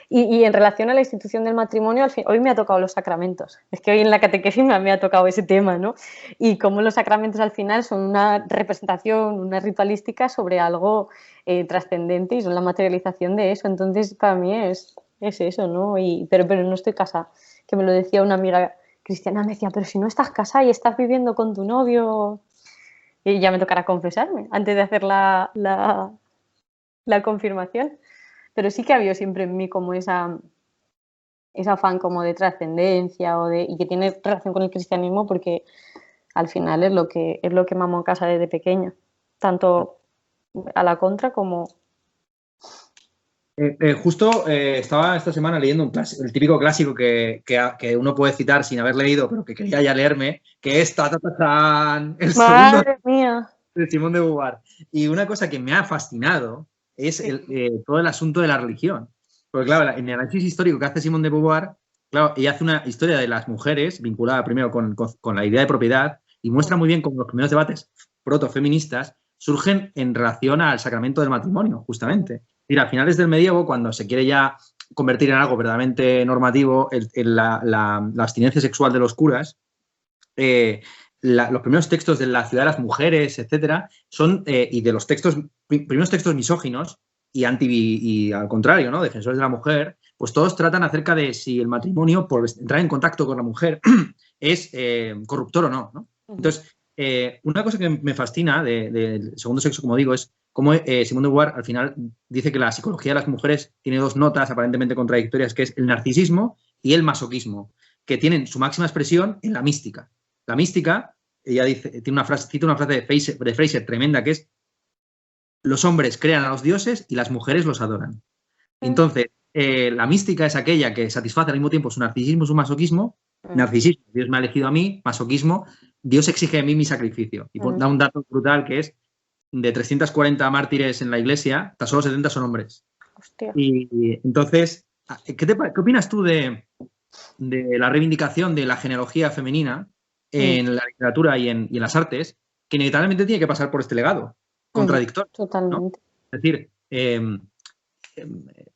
B: Y en relación a la institución del matrimonio, hoy me ha tocado los sacramentos. Es que hoy en la catequesis me ha tocado ese tema, ¿no? Y cómo los sacramentos al final son una representación, una ritualística sobre algo trascendente, y son la materialización de eso. Entonces, para mí es eso, ¿no? Pero no estoy casada. Que me lo decía una amiga cristiana, me decía, pero si no estás casada y estás viviendo con tu novio, y ya me tocará confesarme antes de hacer la confirmación. Pero sí que ha habido siempre en mí como ese afán como de trascendencia y que tiene relación con el cristianismo, porque al final es lo que mamó en casa desde pequeña, tanto a la contra como...
A: Justo estaba esta semana leyendo el típico clásico que uno puede citar sin haber leído, pero que quería ya leerme, que es el segundo
B: mía.
A: de Simone de Beauvoir. Y una cosa que me ha fascinado es todo el asunto de la religión. Porque claro, en el análisis histórico que hace Simone de Beauvoir, claro, ella hace una historia de las mujeres vinculada primero con la idea de propiedad, y muestra muy bien cómo los primeros debates protofeministas surgen en relación al sacramento del matrimonio, justamente. Mira, a finales del medievo, cuando se quiere ya convertir en algo verdaderamente normativo la abstinencia sexual de los curas, los primeros textos de la ciudad de las mujeres, etcétera, son, y de los primeros textos misóginos y al contrario, ¿no? Defensores de la mujer, pues todos tratan acerca de si el matrimonio, por entrar en contacto con la mujer, es corruptor o no, ¿no? Entonces, una cosa que me fascina del segundo sexo, como digo, es cómo Simone de Beauvoir al final dice que la psicología de las mujeres tiene dos notas aparentemente contradictorias, que es el narcisismo y el masoquismo, que tienen su máxima expresión en la mística. La mística, ella cita una frase de Fraser tremenda, que es: los hombres crean a los dioses y las mujeres los adoran. Entonces, la mística es aquella que satisface al mismo tiempo su narcisismo y su masoquismo. Narcisismo, Dios me ha elegido a mí; masoquismo, Dios exige de mí mi sacrificio. Y da un dato brutal, que es de 340 mártires en la iglesia, tan solo 70 son hombres.
B: Hostia.
A: Y entonces, ¿qué opinas tú de la reivindicación de la genealogía femenina en la literatura y en las artes, que inevitablemente tiene que pasar por este legado contradictorio?
B: Totalmente.
A: ¿No? Es decir,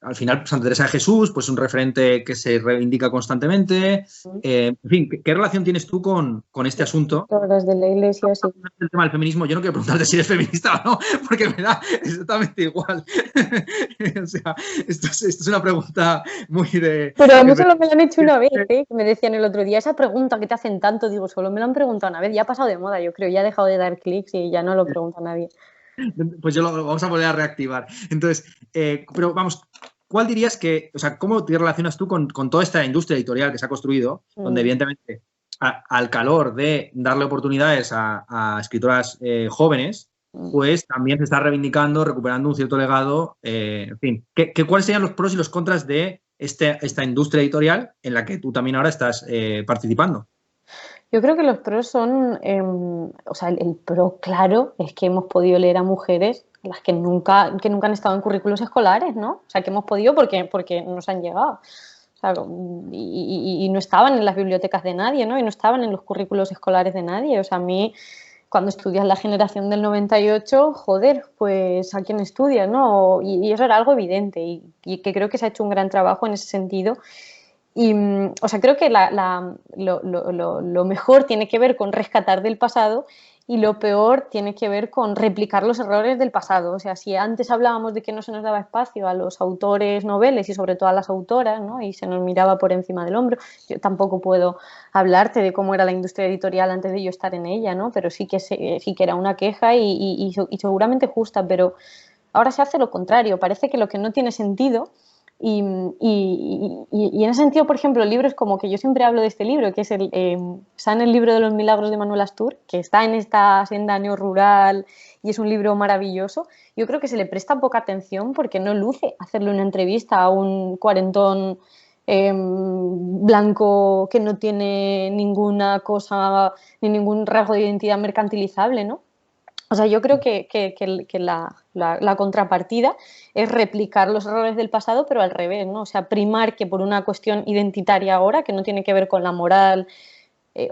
A: al final Santa Teresa de Jesús, pues un referente que se reivindica constantemente. En fin, ¿qué relación tienes tú con este asunto?
B: Todas de la iglesia, sí.
A: El tema del feminismo, yo no quiero preguntarte si eres feminista o no, porque me da exactamente igual. O sea, esto es una pregunta muy de...
B: Pero a mí solo me lo han hecho una vez, que me decían el otro día, esa pregunta que te hacen tanto, digo, solo me lo han preguntado una vez, ya ha pasado de moda, yo creo, ya ha dejado de dar clics y ya no lo pregunta nadie.
A: Pues yo lo vamos a volver a reactivar. Entonces, pero vamos, ¿cuál dirías que, o sea, cómo te relacionas tú con toda esta industria editorial que se ha construido, donde evidentemente al calor de darle oportunidades a escritoras jóvenes, pues también se está reivindicando, recuperando un cierto legado, en fin, ¿cuáles serían los pros y los contras de esta industria editorial en la que tú también ahora estás participando?
B: Yo creo que los pros son, o sea, el pro claro es que hemos podido leer a mujeres, las que nunca han estado en currículos escolares, ¿no? O sea, que hemos podido porque nos han llegado. O sea, y no estaban en las bibliotecas de nadie, ¿no? Y no estaban en los currículos escolares de nadie. O sea, a mí, cuando estudias la generación del 98, joder, pues a quién estudias, ¿no? Y eso era algo evidente y que creo que se ha hecho un gran trabajo en ese sentido. Y, o sea, creo que lo mejor tiene que ver con rescatar del pasado y lo peor tiene que ver con replicar los errores del pasado. O sea, si antes hablábamos de que no se nos daba espacio a los autores noveles y sobre todo a las autoras, ¿no? Y se nos miraba por encima del hombro, yo tampoco puedo hablarte de cómo era la industria editorial antes de yo estar en ella, ¿no? Pero sí que era una queja y seguramente justa, pero ahora se hace lo contrario. Parece que lo que no tiene sentido... Y en ese sentido, por ejemplo, libros como que yo siempre hablo de este libro, que es está en el libro de los milagros de Manuel Astur, que está en esta senda neorrural y es un libro maravilloso. Yo creo que se le presta poca atención porque no luce hacerle una entrevista a un cuarentón blanco que no tiene ninguna cosa ni ningún rasgo de identidad mercantilizable, ¿no? O sea, yo creo que la contrapartida es replicar los errores del pasado, pero al revés, ¿no? O sea, primar que por una cuestión identitaria ahora, que no tiene que ver con la moral,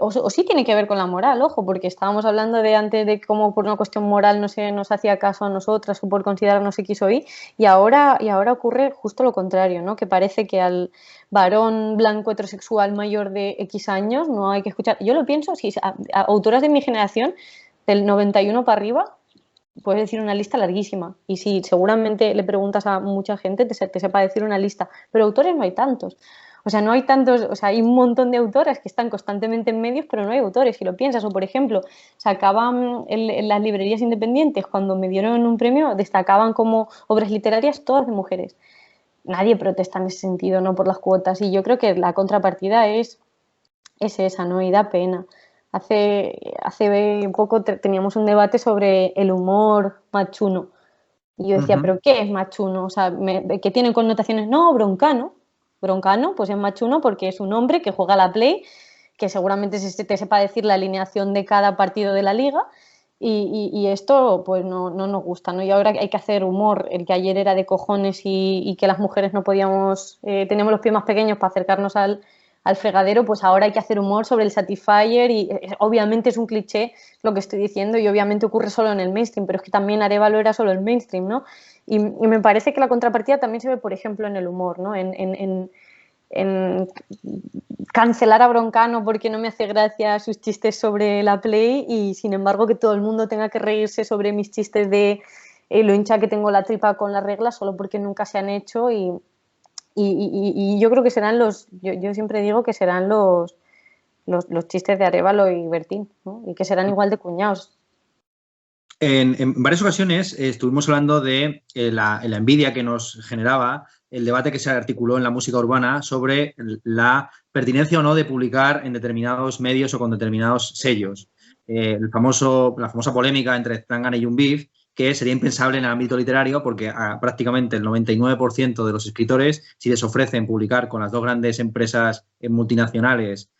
B: o sí tiene que ver con la moral, ojo, porque estábamos hablando de antes de cómo por una cuestión moral no se nos hacía caso a nosotras o por considerarnos X o Y, y ahora ocurre justo lo contrario, ¿no? Que parece que al varón blanco heterosexual mayor de X años no hay que escuchar. Yo lo pienso, si a autoras de mi generación, del 91 para arriba, puedes decir una lista larguísima. Y si seguramente le preguntas a mucha gente, te sepa decir una lista. Pero autores no hay tantos. O sea, no hay tantos, o sea, hay un montón de autoras que están constantemente en medios, pero no hay autores, si lo piensas. O, por ejemplo, sacaban en las librerías independientes, cuando me dieron un premio, destacaban como obras literarias todas de mujeres. Nadie protesta en ese sentido, no por las cuotas. Y yo creo que la contrapartida es esa, ¿no? Y da pena. Hace poco teníamos un debate sobre el humor machuno. Y yo decía, ¿pero qué es machuno? O sea, que tienen connotaciones, no, broncano. Broncano, pues es machuno porque es un hombre que juega a la Play, que seguramente te sepa decir la alineación de cada partido de la liga. Y esto, pues no nos gusta, ¿no? Y ahora hay que hacer humor. El que ayer era de cojones y que las mujeres no podíamos, teníamos los pies más pequeños para acercarnos al fregadero, pues ahora hay que hacer humor sobre el Satisfyer y obviamente es un cliché lo que estoy diciendo y obviamente ocurre solo en el mainstream, pero es que también Arévalo era solo el mainstream, ¿no? Y me parece que la contrapartida también se ve, por ejemplo, en el humor, ¿no? En cancelar a Broncano porque no me hace gracia sus chistes sobre la Play y sin embargo que todo el mundo tenga que reírse sobre mis chistes de lo hincha que tengo la tripa con las reglas solo porque nunca se han hecho y yo creo que serán yo siempre digo que serán los chistes de Arévalo y Bertín, ¿no? Y que serán igual de cuñados.
A: En varias ocasiones estuvimos hablando de la envidia que nos generaba el debate que se articuló en la música urbana sobre la pertinencia o no de publicar en determinados medios o con determinados sellos. La famosa polémica entre Zetangana y Young Beef, que sería impensable en el ámbito literario porque prácticamente el 99% de los escritores, si les ofrecen publicar con las dos grandes empresas multinacionales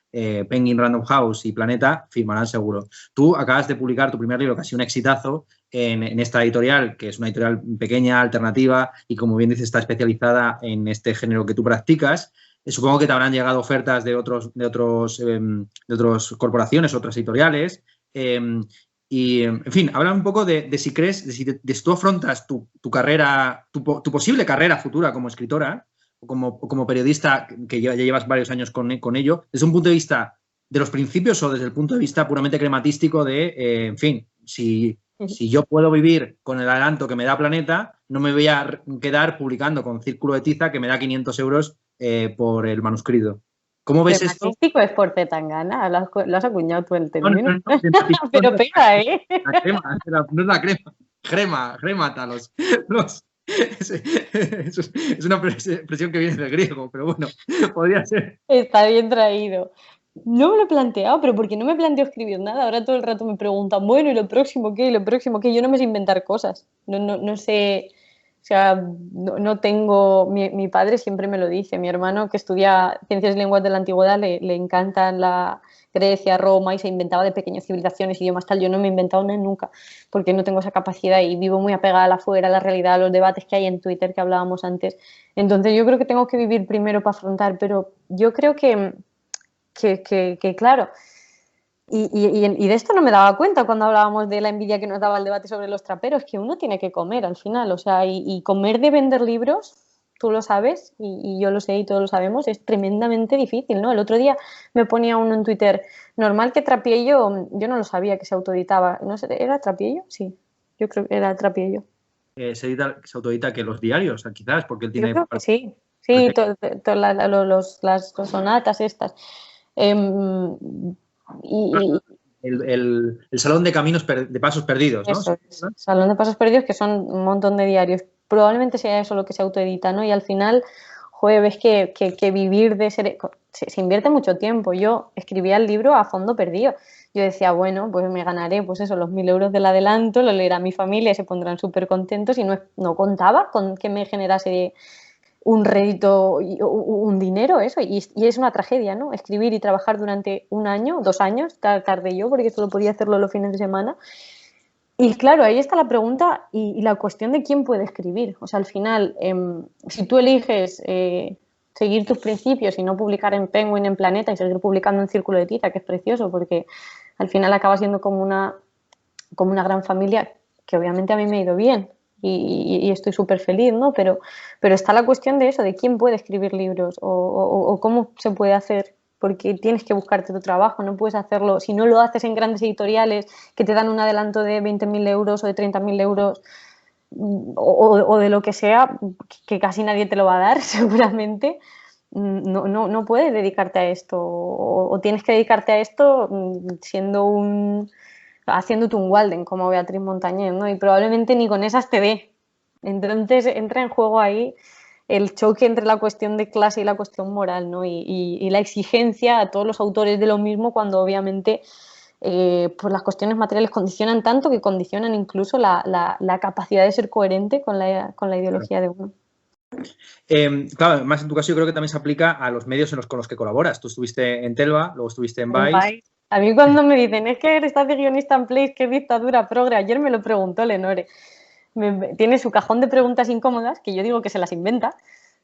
A: Penguin Random House y Planeta firmarán seguro. Tú acabas de publicar tu primer libro, que ha sido un exitazo, en esta editorial, que es una editorial pequeña, alternativa, y como bien dices, está especializada en este género que tú practicas. Supongo que te habrán llegado ofertas de otras corporaciones, otras editoriales. Y, en fin, habla un poco de si crees, de si tú afrontas tu carrera, tu posible carrera futura como escritora o como periodista, que ya llevas varios años con ello, desde un punto de vista de los principios o desde el punto de vista puramente crematístico de, en fin, si yo puedo vivir con el adelanto que me da Planeta, no me voy a quedar publicando con Círculo de Tiza que me da 500 euros por el manuscrito. ¿Cómo ves esto?
B: Crematístico es por Zetangana, lo has acuñado tú el término.
A: No,
B: pero pega, ¿eh?
A: La crema, no es la crema. Cremata, es una expresión que viene del griego, pero bueno, podría ser.
B: Está bien traído. No me lo he planteado, pero porque no me planteo escribir nada. Ahora todo el rato me preguntan, bueno, ¿y lo próximo qué? ¿Y lo próximo qué? Yo no me sé inventar cosas. No sé, o sea, no tengo... Mi padre siempre me lo dice. Mi hermano, que estudia Ciencias y Lenguas de la Antigüedad, le encantan la Grecia, Roma, y se inventaba de pequeñas civilizaciones, idiomas, tal. Yo no me he inventado nada nunca, porque no tengo esa capacidad y vivo muy apegada a la afuera, a la realidad, a los debates que hay en Twitter que hablábamos antes. Entonces yo creo que tengo que vivir primero para afrontar, pero yo creo que claro, y de esto no me daba cuenta cuando hablábamos de la envidia que nos daba el debate sobre los traperos, que uno tiene que comer al final, o sea, y comer de vender libros, tú lo sabes, y yo lo sé y todos lo sabemos, es tremendamente difícil, ¿no? El otro día me ponía uno en Twitter, normal que Trapiello, yo no lo sabía que se autoeditaba, no sé, ¿era Trapiello? Sí, yo creo que era Trapiello.
A: Se autoedita que los diarios, quizás, porque él tiene...
B: Yo creo que sí, las sonatas estas.
A: El Salón de Caminos de Pasos Perdidos, ¿no?
B: Eso es. Salón de Pasos Perdidos, que son un montón de diarios. Probablemente sea eso lo que se autoedita, ¿no? Y al final, joder, ves que vivir de ser... Se invierte mucho tiempo. Yo escribía el libro a fondo perdido. Yo decía, bueno, pues me ganaré, pues eso, los 1.000 euros del adelanto, lo leerá mi familia, se pondrán súper contentos y no contaba con que me generase un rédito, un dinero, eso, y es una tragedia, ¿no? Escribir y trabajar durante 1 año, 2 años, tardé yo, porque solo podía hacerlo los fines de semana. Y claro, ahí está la pregunta y la cuestión de quién puede escribir. O sea, al final, si tú eliges seguir tus principios y no publicar en Penguin, en Planeta, y seguir publicando en Círculo de Tiza, que es precioso, porque al final acaba siendo como una gran familia, que obviamente a mí me ha ido bien, y estoy súper feliz, ¿no? Pero está la cuestión de eso, de quién puede escribir libros o cómo se puede hacer, porque tienes que buscarte tu trabajo, no puedes hacerlo, si no lo haces en grandes editoriales que te dan un adelanto de 20.000 euros o de 30.000 euros o de lo que sea, que casi nadie te lo va a dar seguramente, no puedes dedicarte a esto o tienes que dedicarte a esto haciéndote un Walden como Beatriz Montañez, ¿no? Y probablemente ni con esas te dé. Entonces entra en juego ahí el choque entre la cuestión de clase y la cuestión moral, ¿no? Y la exigencia a todos los autores de lo mismo cuando obviamente pues las cuestiones materiales condicionan tanto que condicionan incluso la capacidad de ser coherente con la ideología de uno.
A: Claro, más en tu caso yo creo que también se aplica a los medios con los que colaboras. Tú estuviste en Telva, luego estuviste en Vice.
B: A mí cuando me dicen, es que estás de guionista en Place, qué dictadura progre, ayer me lo preguntó Lenore. Tiene su cajón de preguntas incómodas, que yo digo que se las inventa.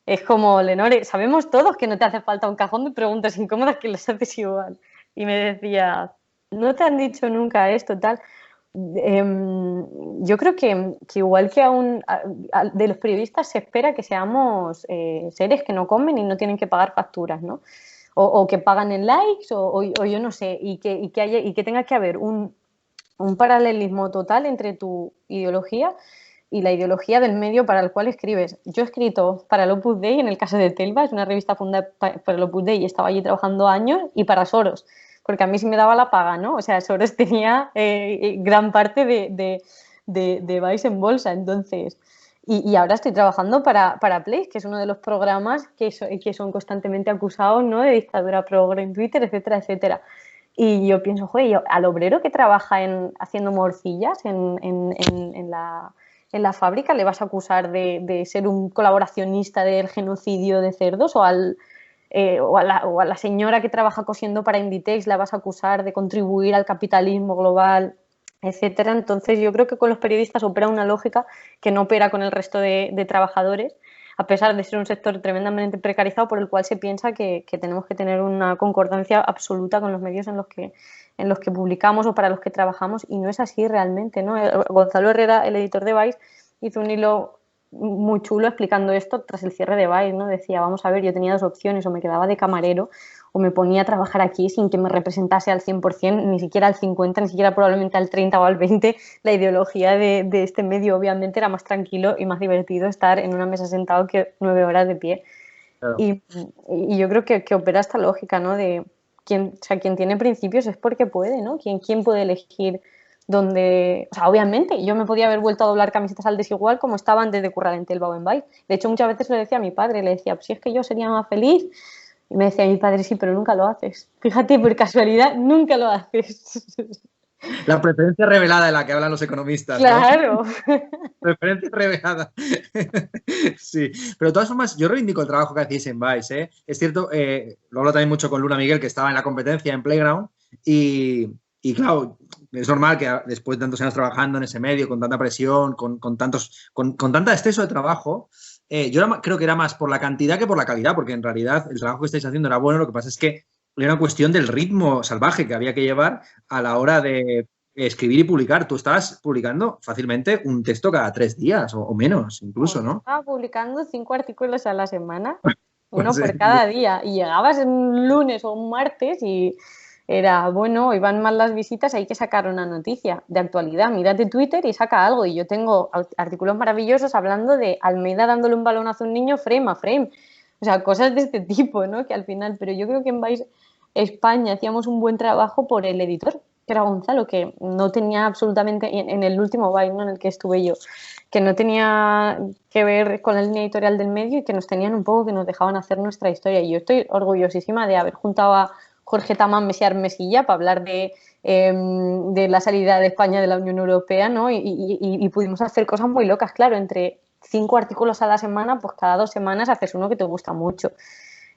B: Es como, Lenore, sabemos todos que no te hace falta un cajón de preguntas incómodas que las haces igual. Y me decía, ¿no te han dicho nunca esto, tal? Yo creo que igual que de los periodistas se espera que seamos seres que no comen y no tienen que pagar facturas, ¿no? O que pagan en likes, o yo no sé, y que tenga que haber un paralelismo total entre tu ideología y la ideología del medio para el cual escribes. Yo he escrito para el Opus Dei, en el caso de Telva, es una revista fundada por el Opus Dei y estaba allí trabajando años, y para Soros, porque a mí sí me daba la paga, ¿no? O sea, Soros tenía gran parte de Vice en bolsa, entonces... Y ahora estoy trabajando para Place, que es uno de los programas que son constantemente acusados, ¿no?, de dictadura progre en Twitter, etcétera, etcétera. Y yo pienso, joder, al obrero que trabaja haciendo morcillas en la fábrica, ¿le vas a acusar de ser un colaboracionista del genocidio de cerdos? O al o a la señora que trabaja cosiendo para Inditex la vas a acusar de contribuir al capitalismo global, etcétera. Entonces yo creo que con los periodistas opera una lógica que no opera con el resto de trabajadores, a pesar de ser un sector tremendamente precarizado, por el cual se piensa que tenemos que tener una concordancia absoluta con los medios en los que publicamos o para los que trabajamos, y no es así realmente, ¿no? Gonzalo Herrera, el editor de Vice, hizo un hilo muy chulo explicando esto tras el cierre de Vice, ¿no? Decía, vamos a ver, yo tenía dos opciones, o me quedaba de camarero o me ponía a trabajar aquí sin que me representase al 100%, ni siquiera al 50%, ni siquiera probablemente al 30% o al 20%. La ideología de este medio obviamente era más tranquilo y más divertido estar en una mesa sentado que 9 horas de pie. Claro. Y yo creo que opera esta lógica, ¿no? De quien tiene principios es porque puede, ¿no? ¿Quién puede elegir dónde? O sea, obviamente, yo me podía haber vuelto a doblar camisetas al desigual como estaba antes de currar en Telva o en Vice. De hecho, muchas veces le decía a mi padre, le decía, pues si es que yo sería más feliz. Y me decía mi padre, sí, pero nunca lo haces. Fíjate, por casualidad, nunca lo haces.
A: La preferencia revelada de la que hablan los economistas.
B: Claro.
A: ¿No? Preferencia revelada. Sí, pero de todas formas, yo reivindico el trabajo que hacéis en Vice, ¿eh? Es cierto, lo hablo también mucho con Luna Miguel, que estaba en la competencia en Playground, y claro, es normal que después de tantos años trabajando en ese medio, con tanta presión, con tanto exceso de trabajo, yo creo que era más por la cantidad que por la calidad, porque en realidad el trabajo que estáis haciendo era bueno, lo que pasa es que era una cuestión del ritmo salvaje que había que llevar a la hora de escribir y publicar. Tú estabas publicando fácilmente un texto cada 3 días o menos, incluso, ¿no?
B: Estaba publicando 5 artículos a la semana, uno por cada día, y llegabas un lunes o un martes y era, bueno, iban mal las visitas, hay que sacar una noticia de actualidad, mírate Twitter y saca algo. Y yo tengo artículos maravillosos hablando de Almeida dándole un balonazo a un niño frame a frame. O sea, cosas de este tipo, ¿no? Que al final, pero yo creo que en Vice España hacíamos un buen trabajo por el editor, que era Gonzalo, que no tenía absolutamente, en el último Vice, ¿no?, en el que estuve yo, que no tenía que ver con la línea editorial del medio y que nos tenían un poco, que nos dejaban hacer nuestra historia. Y yo estoy orgullosísima de haber juntado a Jorge Tamán Mesiar Mesilla para hablar de la salida de España de la Unión Europea, ¿no? Y pudimos hacer cosas muy locas, claro, entre 5 artículos a la semana, pues cada 2 semanas haces uno que te gusta mucho.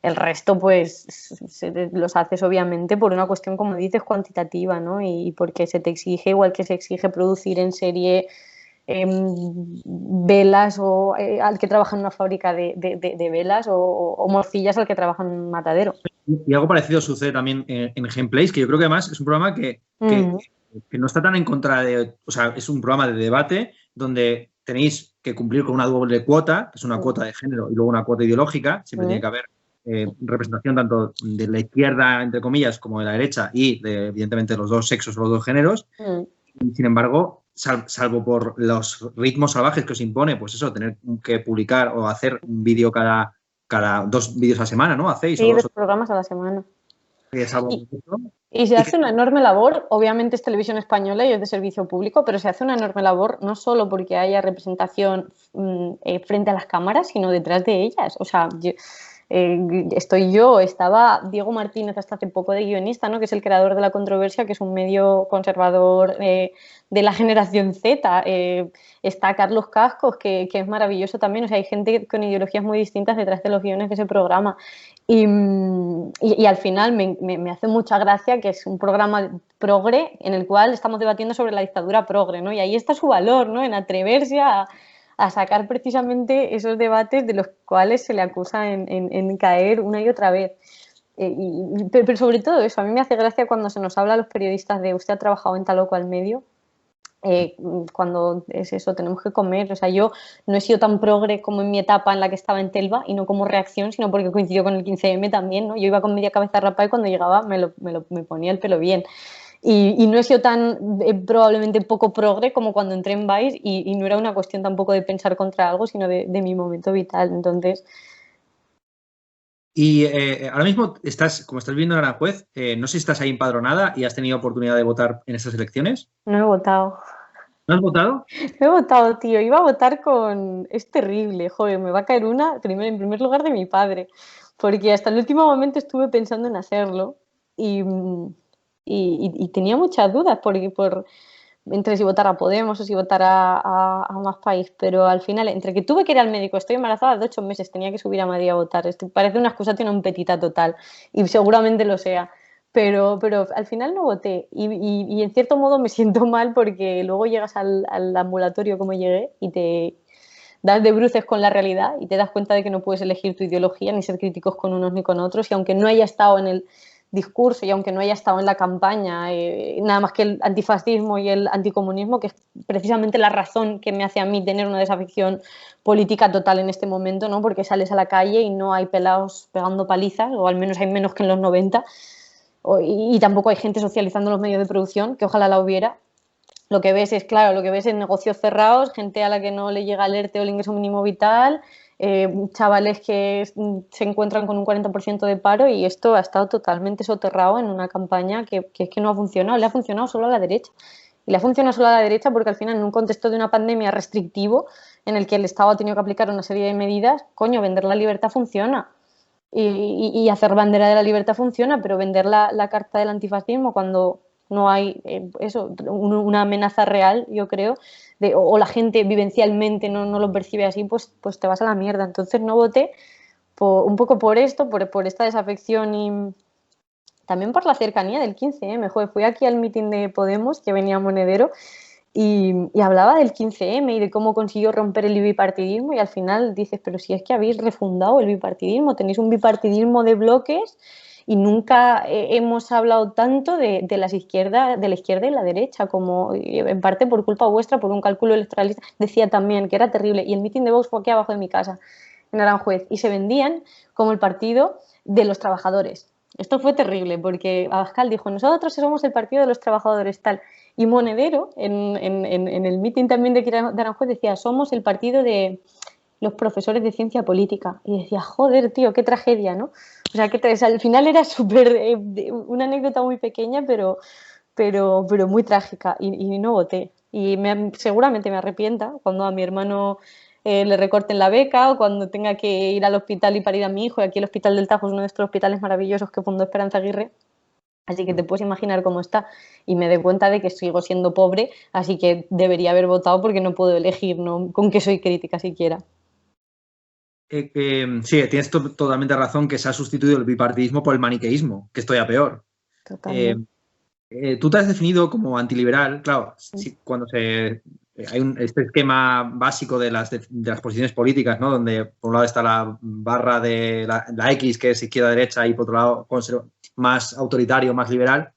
B: El resto, pues, los haces obviamente por una cuestión, como dices, cuantitativa, ¿no? Y porque se te exige, igual que se exige producir en serie velas, o al que trabaja en una fábrica de velas, o morcillas al que trabaja en un matadero.
A: Y algo parecido sucede también en Gameplays, que yo creo que además es un programa que no está tan en contra de... O sea, es un programa de debate donde tenéis que cumplir con una doble cuota, que es una cuota de género y luego una cuota ideológica. Siempre tiene que haber representación tanto de la izquierda, entre comillas, como de la derecha, y evidentemente los dos sexos o los dos géneros. Sin embargo, salvo por los ritmos salvajes que os impone, pues eso, tener que publicar o hacer un vídeo cada 2 vídeos a la semana, ¿no? Hacéis.
B: Sí, 2 programas a la semana.
A: Y
B: se hace una enorme labor, obviamente es televisión española y es de servicio público, pero se hace una enorme labor no solo porque haya representación frente a las cámaras, sino detrás de ellas. O sea, estaba Diego Martínez hasta hace poco de guionista, ¿no?, que es el creador de La Controversia, que es un medio conservador de la generación Z. Está Carlos Cascos, que es maravilloso también. O sea, hay gente con ideologías muy distintas detrás de los guiones de ese programa. Y al final me hace mucha gracia que es un programa progre en el cual estamos debatiendo sobre la dictadura progre, ¿no? Y ahí está su valor, ¿no?, en atreverse a sacar precisamente esos debates de los cuales se le acusa en caer una y otra vez. Pero sobre todo eso, a mí me hace gracia cuando se nos habla a los periodistas de usted ha trabajado en tal o cual medio, cuando es eso, tenemos que comer. O sea, yo no he sido tan progre como en mi etapa en la que estaba en Telva, y no como reacción, sino porque coincidió con el 15M también, ¿no? Yo iba con media cabeza rapada y cuando llegaba me ponía el pelo bien. Y no he sido tan probablemente poco progre como cuando entré en Vice, y no era una cuestión tampoco de pensar contra algo, sino de mi momento vital. Entonces...
A: Y ahora mismo como estás viviendo en Aranjuez, no sé si estás ahí empadronada y has tenido oportunidad de votar en estas elecciones.
B: No he votado.
A: ¿No has votado?
B: No he votado, tío. Iba a votar con... Es terrible, joder, me va a caer una en primer lugar de mi padre, porque hasta el último momento estuve pensando en hacerlo y tenía muchas dudas entre si votar a Podemos o si votar a Más País, pero al final, entre que tuve que ir al médico, estoy embarazada de 8 meses, tenía que subir a Madrid a votar. Parece una excusa tiene un petita total y seguramente lo sea. Pero al final no voté y en cierto modo me siento mal porque luego llegas al ambulatorio como llegué y te das de bruces con la realidad y te das cuenta de que no puedes elegir tu ideología ni ser críticos con unos ni con otros y aunque no haya estado en el discurso y aunque no haya estado en la campaña nada más que el antifascismo y el anticomunismo, que es precisamente la razón que me hace a mí tener una desafección política total en este momento, ¿no? Porque sales a la calle y no hay pelados pegando palizas, o al menos hay menos que en los 90, y tampoco hay gente socializando los medios de producción, que ojalá la hubiera. Lo que ves es, claro, lo que ves es negocios cerrados, gente a la que no le llega el ERTE o el ingreso mínimo vital, chavales que se encuentran con un 40% de paro y esto ha estado totalmente soterrado en una campaña que es que no ha funcionado, le ha funcionado solo a la derecha. Y le ha funcionado solo a la derecha porque al final en un contexto de una pandemia restrictivo en el que el Estado ha tenido que aplicar una serie de medidas, coño, vender la libertad funciona. Y hacer bandera de la libertad funciona, pero vender la carta del antifascismo cuando no hay una amenaza real, yo creo, o la gente vivencialmente no lo percibe así, pues te vas a la mierda. Entonces no voté un poco por esto, por esta desafección y también por la cercanía del 15M. Joder, fui aquí al mitin de Podemos, que venía Monedero, y hablaba del 15M y de cómo consiguió romper el bipartidismo y al final dices, pero si es que habéis refundado el bipartidismo, tenéis un bipartidismo de bloques y nunca hemos hablado tanto de la izquierda y la derecha, como en parte por culpa vuestra, por un cálculo electoralista. Decía también que era terrible y el mitin de Vox fue aquí abajo de mi casa, en Aranjuez, y se vendían como el partido de los trabajadores. Esto fue terrible porque Abascal dijo, nosotros somos el partido de los trabajadores, tal. Y Monedero, en el mitin también de Aranjuez, decía, somos el partido de los profesores de ciencia política. Y decía, joder, tío, qué tragedia, ¿no? O sea, al final era súper, una anécdota muy pequeña, pero muy trágica. Y no voté. Y seguramente me arrepienta cuando a mi hermano le recorten la beca o cuando tenga que ir al hospital y parir a mi hijo. Y aquí el Hospital del Tajo es uno de estos hospitales maravillosos que fundó Esperanza Aguirre. Así que te puedes imaginar cómo está. Y me doy cuenta de que sigo siendo pobre, así que debería haber votado porque no puedo elegir, ¿no? Con qué soy crítica siquiera.
A: Sí, tienes totalmente razón que se ha sustituido el bipartidismo por el maniqueísmo, que estoy a peor.
B: Totalmente.
A: Tú te has definido como antiliberal, claro, sí, cuando hay este esquema básico de las posiciones políticas, ¿no? Donde por un lado está la barra de la X, que es izquierda-derecha, y por otro lado más autoritario, más liberal.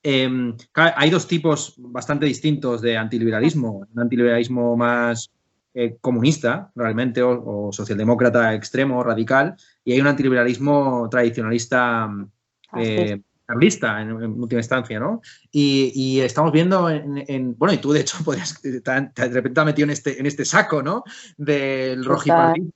A: Claro, hay dos tipos bastante distintos de antiliberalismo. Un antiliberalismo más comunista, realmente, o socialdemócrata extremo, radical, y hay un antiliberalismo tradicionalista carlista en última instancia, ¿no? Y estamos viendo bueno, y tú de hecho podrías, de repente te has metido en este saco, ¿no? Del rojipartidismo.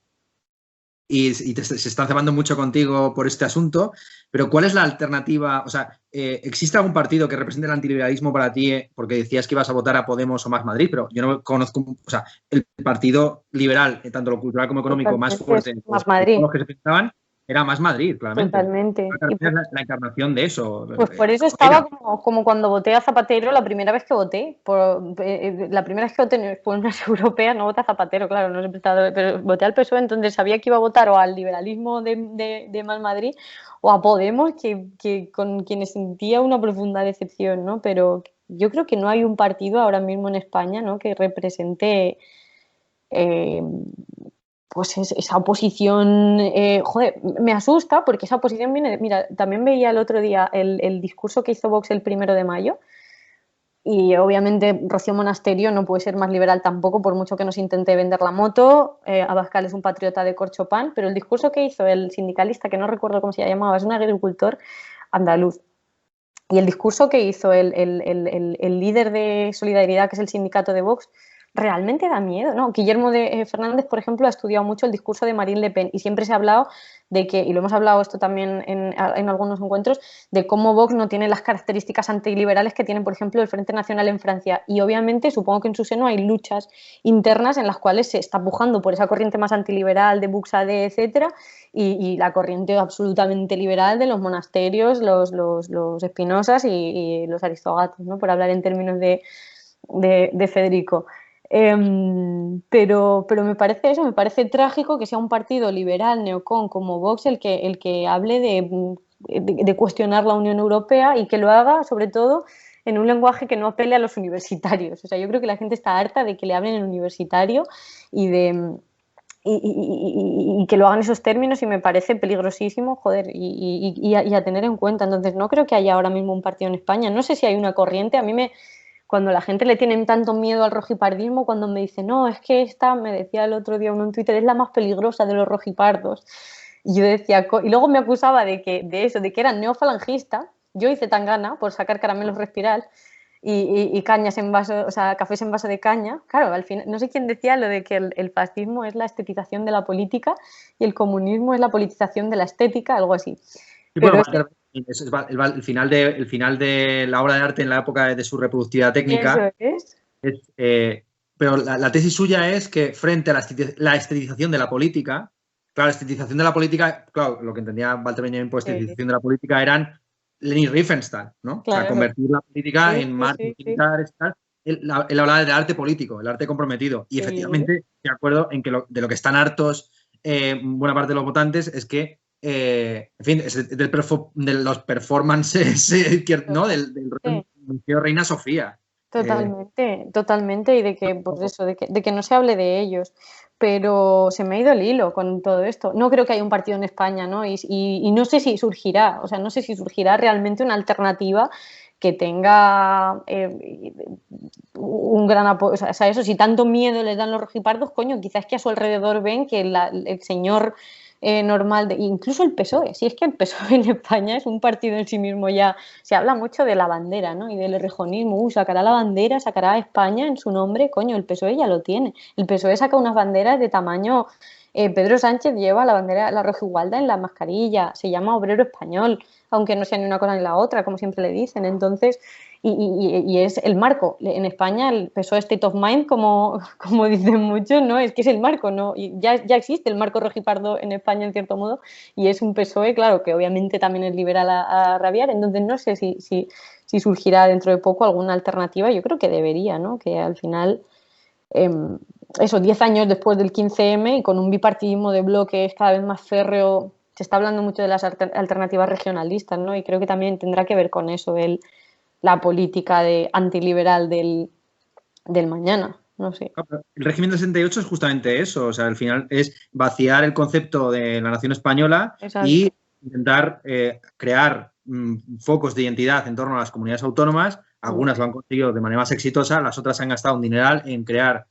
A: Y se están cebando mucho contigo por este asunto, pero ¿cuál es la alternativa? O sea, ¿existe algún partido que represente el antiliberalismo para ti? Porque decías que ibas a votar a Podemos o Más Madrid, pero yo no conozco, o sea, el partido liberal, tanto lo cultural como económico, más fuerte,
B: Más Madrid.
A: los que se pensaban, era Más Madrid, claramente.
B: Totalmente.
A: Es la encarnación de eso.
B: Pues por eso estaba como cuando voté a Zapatero la primera vez que voté. La primera vez que voté por unas europeas, no voté a Zapatero, claro, no he pero voté al PSOE, entonces sabía que iba a votar o al liberalismo de Más Madrid o a Podemos, que con quienes sentía una profunda decepción, ¿no? Pero yo creo que no hay un partido ahora mismo en España, ¿no?, que represente pues esa oposición, joder, me asusta porque esa oposición viene, mira, también veía el otro día el discurso que hizo Vox el 1 de mayo y obviamente Rocío Monasterio no puede ser más liberal tampoco, por mucho que nos intente vender la moto. Abascal es un patriota de corcho pan, pero el discurso que hizo el sindicalista, que no recuerdo cómo se llamaba, es un agricultor andaluz, y el discurso que hizo el líder de Solidaridad, que es el sindicato de Vox, realmente da miedo, ¿no? Guillermo Fernández, por ejemplo, ha estudiado mucho el discurso de Marine Le Pen y siempre se ha hablado de que, y lo hemos hablado esto también en algunos encuentros, de cómo Vox no tiene las características antiliberales que tiene, por ejemplo, el Frente Nacional en Francia. Y obviamente supongo que en su seno hay luchas internas en las cuales se está pujando por esa corriente más antiliberal de Buxade, etcétera, y la corriente absolutamente liberal de los monasterios, los Espinosas y los Aristogatos, ¿no?, por hablar en términos de de Federico. Pero me parece eso, me parece trágico que sea un partido liberal, neocon como Vox el que hable de cuestionar la Unión Europea y que lo haga sobre todo en un lenguaje que no apele a los universitarios. O sea, yo creo que la gente está harta de que le hablen en universitario y de... Y que lo hagan esos términos y me parece peligrosísimo, joder, y a tener en cuenta. Entonces, no creo que haya ahora mismo un partido en España. No sé si hay una corriente. A mí cuando la gente le tiene tanto miedo al rojipardismo, cuando me dice, no, es que esta, me decía el otro día uno en Twitter, es la más peligrosa de los rojipardos. Y yo decía, y luego me acusaba de que era neofalangista. Yo hice tangana por sacar caramelos respiral y cañas en vaso, o sea, cafés en vaso de caña. Claro, al final, no sé quién decía lo de que el fascismo es la estetización de la política y el comunismo es la politización de la estética, algo así.
A: Sí, bueno, el final de la obra de arte en la época de su reproductividad técnica.
B: Eso es.
A: Pero la tesis suya es que frente a la estetización de la política, claro, la estetización de la política, claro, lo que entendía Walter Benjamin por estetización de la política eran Leni Riefenstahl, ¿no?
B: Claro.
A: O sea, convertir la política en marcos militares y tal. Él hablaba del arte político, el arte comprometido. Y efectivamente, de acuerdo en que de lo que están hartos buena parte de los votantes es que, en fin, de los performances, ¿no? Del Museo Reina Sofía.
B: Totalmente, y de que, pues eso, de que no se hable de ellos. Pero se me ha ido el hilo con todo esto. No creo que haya un partido en España, ¿no? Y no sé si surgirá, o sea, no sé si surgirá realmente una alternativa que tenga un gran apoyo. O sea, eso, si tanto miedo les dan los rojipardos, coño, quizás que a su alrededor ven que el señor normal, incluso el PSOE, si es que el PSOE en España es un partido en sí mismo ya, se habla mucho de la bandera, ¿no? Y del errejonismo, sacará la bandera, sacará a España en su nombre, coño, el PSOE ya lo tiene. El PSOE saca unas banderas de tamaño, Pedro Sánchez lleva la bandera, la rojigualda en la mascarilla, se llama obrero español, aunque no sea ni una cosa ni la otra, como siempre le dicen. Entonces, y es el marco. En España el PSOE State of Mind, como dicen muchos, ¿no? Es que es el marco, ¿no? Y ya existe el marco rojipardo en España, en cierto modo, y es un PSOE, claro, que obviamente también es liberal a rabiar. Entonces, no sé si surgirá dentro de poco alguna alternativa. Yo creo que debería, ¿no? Que al final, eso, 10 años después del 15M y con un bipartidismo de bloques cada vez más férreo, se está hablando mucho de las alternativas regionalistas, ¿no? Y creo que también tendrá que ver con eso, la política antiliberal del mañana, no sé.
A: El régimen del 68 es justamente eso, o sea, al final es vaciar el concepto de la nación española. Exacto. Y intentar crear focos de identidad en torno a las comunidades autónomas. Algunas lo han conseguido de manera más exitosa, las otras han gastado un dineral en crear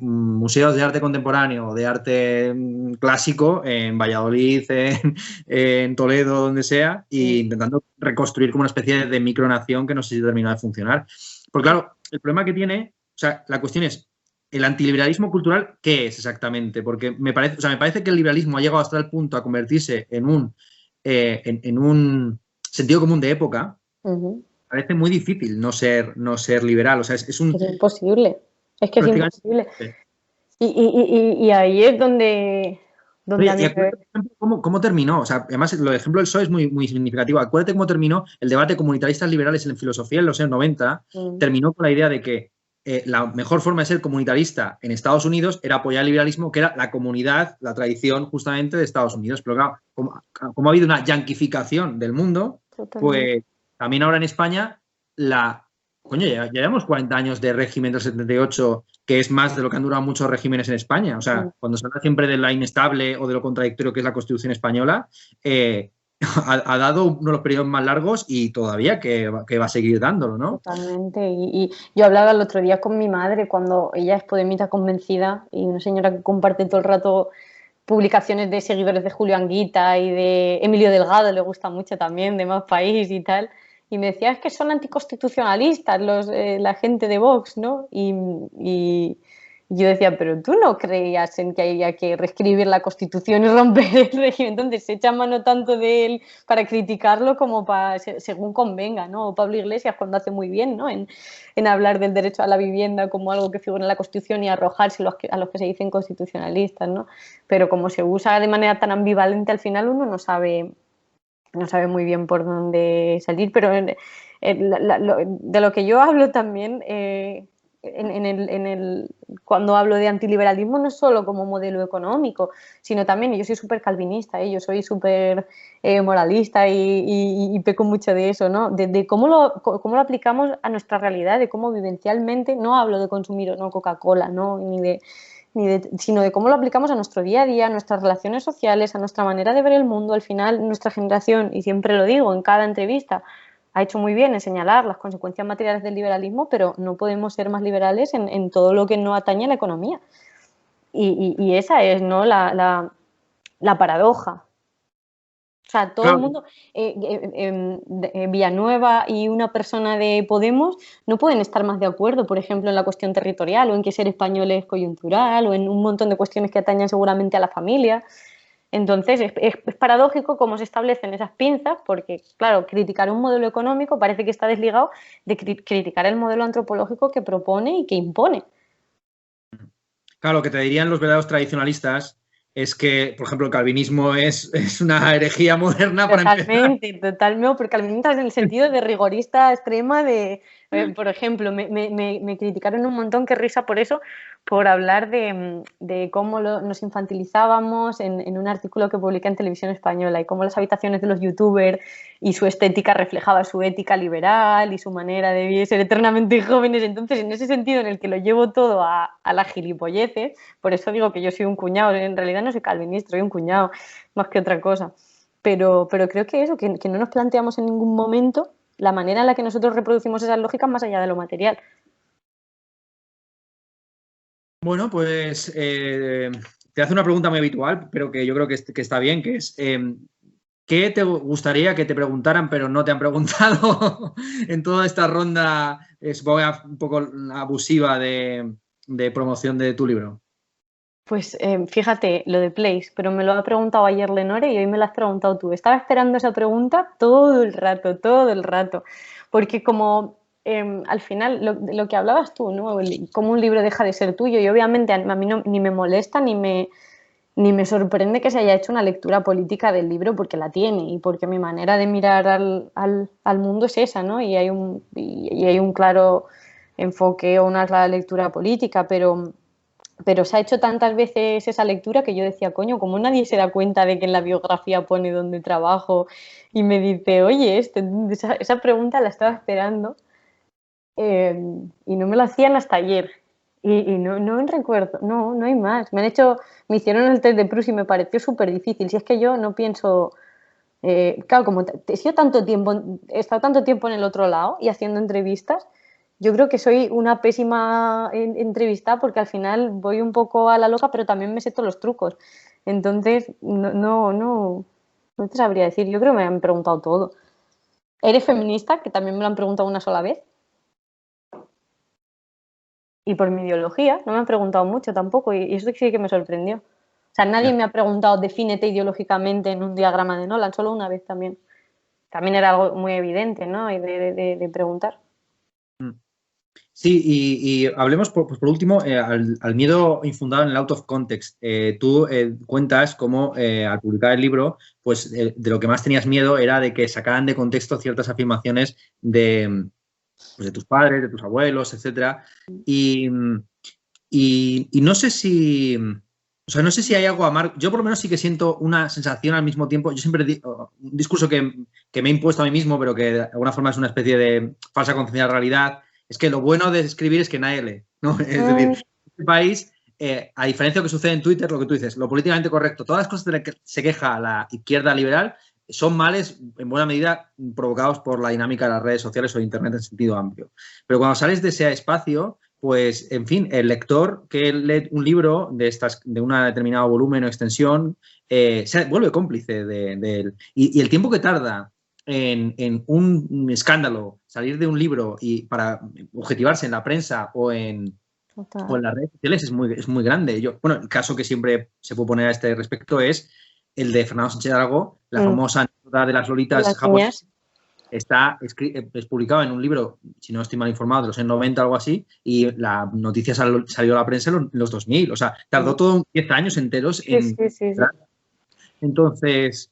A: museos de arte contemporáneo, de arte clásico en Valladolid, en Toledo, donde sea, e intentando reconstruir como una especie de micronación que no sé si termina de funcionar. Porque claro, el problema que tiene, o sea, la cuestión es, ¿el antiliberalismo cultural qué es exactamente? Porque me parece que el liberalismo ha llegado hasta el punto a convertirse en un sentido común de época. Parece muy difícil no ser liberal. O sea, es
B: imposible. Es que es imposible. Sí. Y ahí es donde
A: Oye, ¿cómo terminó? O sea, además, el ejemplo del PSOE es muy, muy significativo. Acuérdate cómo terminó el debate comunitaristas liberales en filosofía en los años 90. Terminó con la idea de que la mejor forma de ser comunitarista en Estados Unidos era apoyar el liberalismo, que era la comunidad, la tradición justamente de Estados Unidos. Pero claro, como ha habido una yanquificación del mundo, pues también ahora en España coño, ya llevamos 40 años de régimen del 78, que es más de lo que han durado muchos regímenes en España. O sea, cuando se habla siempre de la inestable o de lo contradictorio que es la Constitución española, ha dado uno de los periodos más largos y todavía que va a seguir dándolo, ¿no?
B: Totalmente. Y yo hablaba el otro día con mi madre cuando ella es podemita convencida y una señora que comparte todo el rato publicaciones de seguidores de Julio Anguita y de Emilio Delgado, le gusta mucho también, de Más País y tal. Y me decía, es que son anticonstitucionalistas la gente de Vox, ¿no? Y yo decía, pero tú no creías en que había que reescribir la Constitución y romper el régimen. Entonces se echa mano tanto de él para criticarlo como según convenga, ¿no? O Pablo Iglesias cuando hace muy bien, ¿no? En hablar del derecho a la vivienda como algo que figura en la Constitución y arrojarse a los que se dicen constitucionalistas, ¿no? Pero como se usa de manera tan ambivalente, al final uno no sabe muy bien por dónde salir, pero de lo que yo hablo también cuando hablo de antiliberalismo no es solo como modelo económico, sino también, y yo soy súper calvinista, yo soy súper moralista y peco mucho de eso, ¿no? De cómo lo aplicamos a nuestra realidad, de cómo vivencialmente, no hablo de consumir o no Coca-Cola, ¿no? Sino de cómo lo aplicamos a nuestro día a día, a nuestras relaciones sociales, a nuestra manera de ver el mundo. Al final, nuestra generación, y siempre lo digo en cada entrevista, ha hecho muy bien en señalar las consecuencias materiales del liberalismo, pero no podemos ser más liberales en todo lo que no atañe a la economía. Y esa es, ¿no?, la paradoja. O sea, todo el mundo, Villanueva y una persona de Podemos no pueden estar más de acuerdo, por ejemplo, en la cuestión territorial o en que ser español es coyuntural o en un montón de cuestiones que atañen seguramente a la familia. Entonces, es paradójico cómo se establecen esas pinzas porque, claro, criticar un modelo económico parece que está desligado de criticar el modelo antropológico que propone y que impone.
A: Claro, lo que te dirían los verdaderos tradicionalistas es que, por ejemplo, el calvinismo es una herejía moderna para empezar.
B: Totalmente, porque calvinista en el sentido de rigorista extrema, por ejemplo, me criticaron un montón, qué risa por eso, por hablar de cómo nos infantilizábamos en un artículo que publiqué en Televisión Española y cómo las habitaciones de los youtubers y su estética reflejaba su ética liberal y su manera de ser eternamente jóvenes. Entonces, en ese sentido en el que lo llevo todo a las gilipolleces, por eso digo que yo soy un cuñado, en realidad no soy calvinista, soy un cuñado más que otra cosa. Pero creo que eso, que no nos planteamos en ningún momento la manera en la que nosotros reproducimos esas lógicas más allá de lo material.
A: Bueno, pues te hace una pregunta muy habitual, pero que yo creo que está bien, que es ¿qué te gustaría que te preguntaran pero no te han preguntado en toda esta ronda, supongo, un poco abusiva de promoción de tu libro?
B: Pues fíjate, lo de Place, pero me lo ha preguntado ayer Lenore y hoy me lo has preguntado tú. Estaba esperando esa pregunta todo el rato, porque como al final lo que hablabas tú, ¿no? Cómo un libro deja de ser tuyo y obviamente a mí ni me molesta ni me sorprende que se haya hecho una lectura política del libro porque la tiene y porque mi manera de mirar al mundo es esa, ¿no? Y hay un claro enfoque o una clara lectura política, pero se ha hecho tantas veces esa lectura que yo decía, coño, como nadie se da cuenta de que en la biografía pone dónde trabajo y me dice, oye, esa pregunta la estaba esperando y no me la hacían hasta ayer. Y no recuerdo, no hay más. Me hicieron el test de Proust y me pareció súper difícil. Si es que yo no pienso, claro, como he estado tanto tiempo en el otro lado y haciendo entrevistas, yo creo que soy una pésima entrevista porque al final voy un poco a la loca, pero también me sé todos los trucos. Entonces, no te sabría decir. Yo creo que me han preguntado todo. ¿Eres feminista? Que también me lo han preguntado una sola vez. Y por mi ideología, no me han preguntado mucho tampoco, y eso sí que me sorprendió. O sea, nadie me ha preguntado, defínete ideológicamente en un diagrama de Nolan, solo una vez también. También era algo muy evidente, ¿no? Y de preguntar.
A: Sí, y hablemos por último al miedo infundado en el out of context. Tú cuentas cómo al publicar el libro, pues de lo que más tenías miedo era de que sacaran de contexto ciertas afirmaciones de tus padres, de tus abuelos, etcétera. Y no sé si, o sea, no sé si hay algo amargo. Yo por lo menos sí que siento una sensación al mismo tiempo. Yo siempre digo, un discurso que me he impuesto a mí mismo, pero que de alguna forma es una especie de falsa conciencia de la realidad. Es que lo bueno de escribir es que nadie lee, ¿no? Es decir, en este país, a diferencia de lo que sucede en Twitter, lo que tú dices, lo políticamente correcto, todas las cosas de las que se queja la izquierda liberal son males en buena medida provocados por la dinámica de las redes sociales o de Internet en sentido amplio. Pero cuando sales de ese espacio, pues, en fin, el lector que lee un libro de un determinado volumen o extensión se vuelve cómplice de él. Y el tiempo que tarda en un escándalo salir de un libro y para objetivarse en la prensa o en las redes sociales es muy grande. Bueno, el caso que siempre se puede poner a este respecto es el de Fernando Sánchez Dragó, la famosa anécdota de las lolitas japonesas. Es publicado en un libro, si no estoy mal informado, de los años 90 o algo así, y la noticia salió a la prensa en los 2000. O sea, tardó todo 10 años enteros en...
B: Sí.
A: Entonces,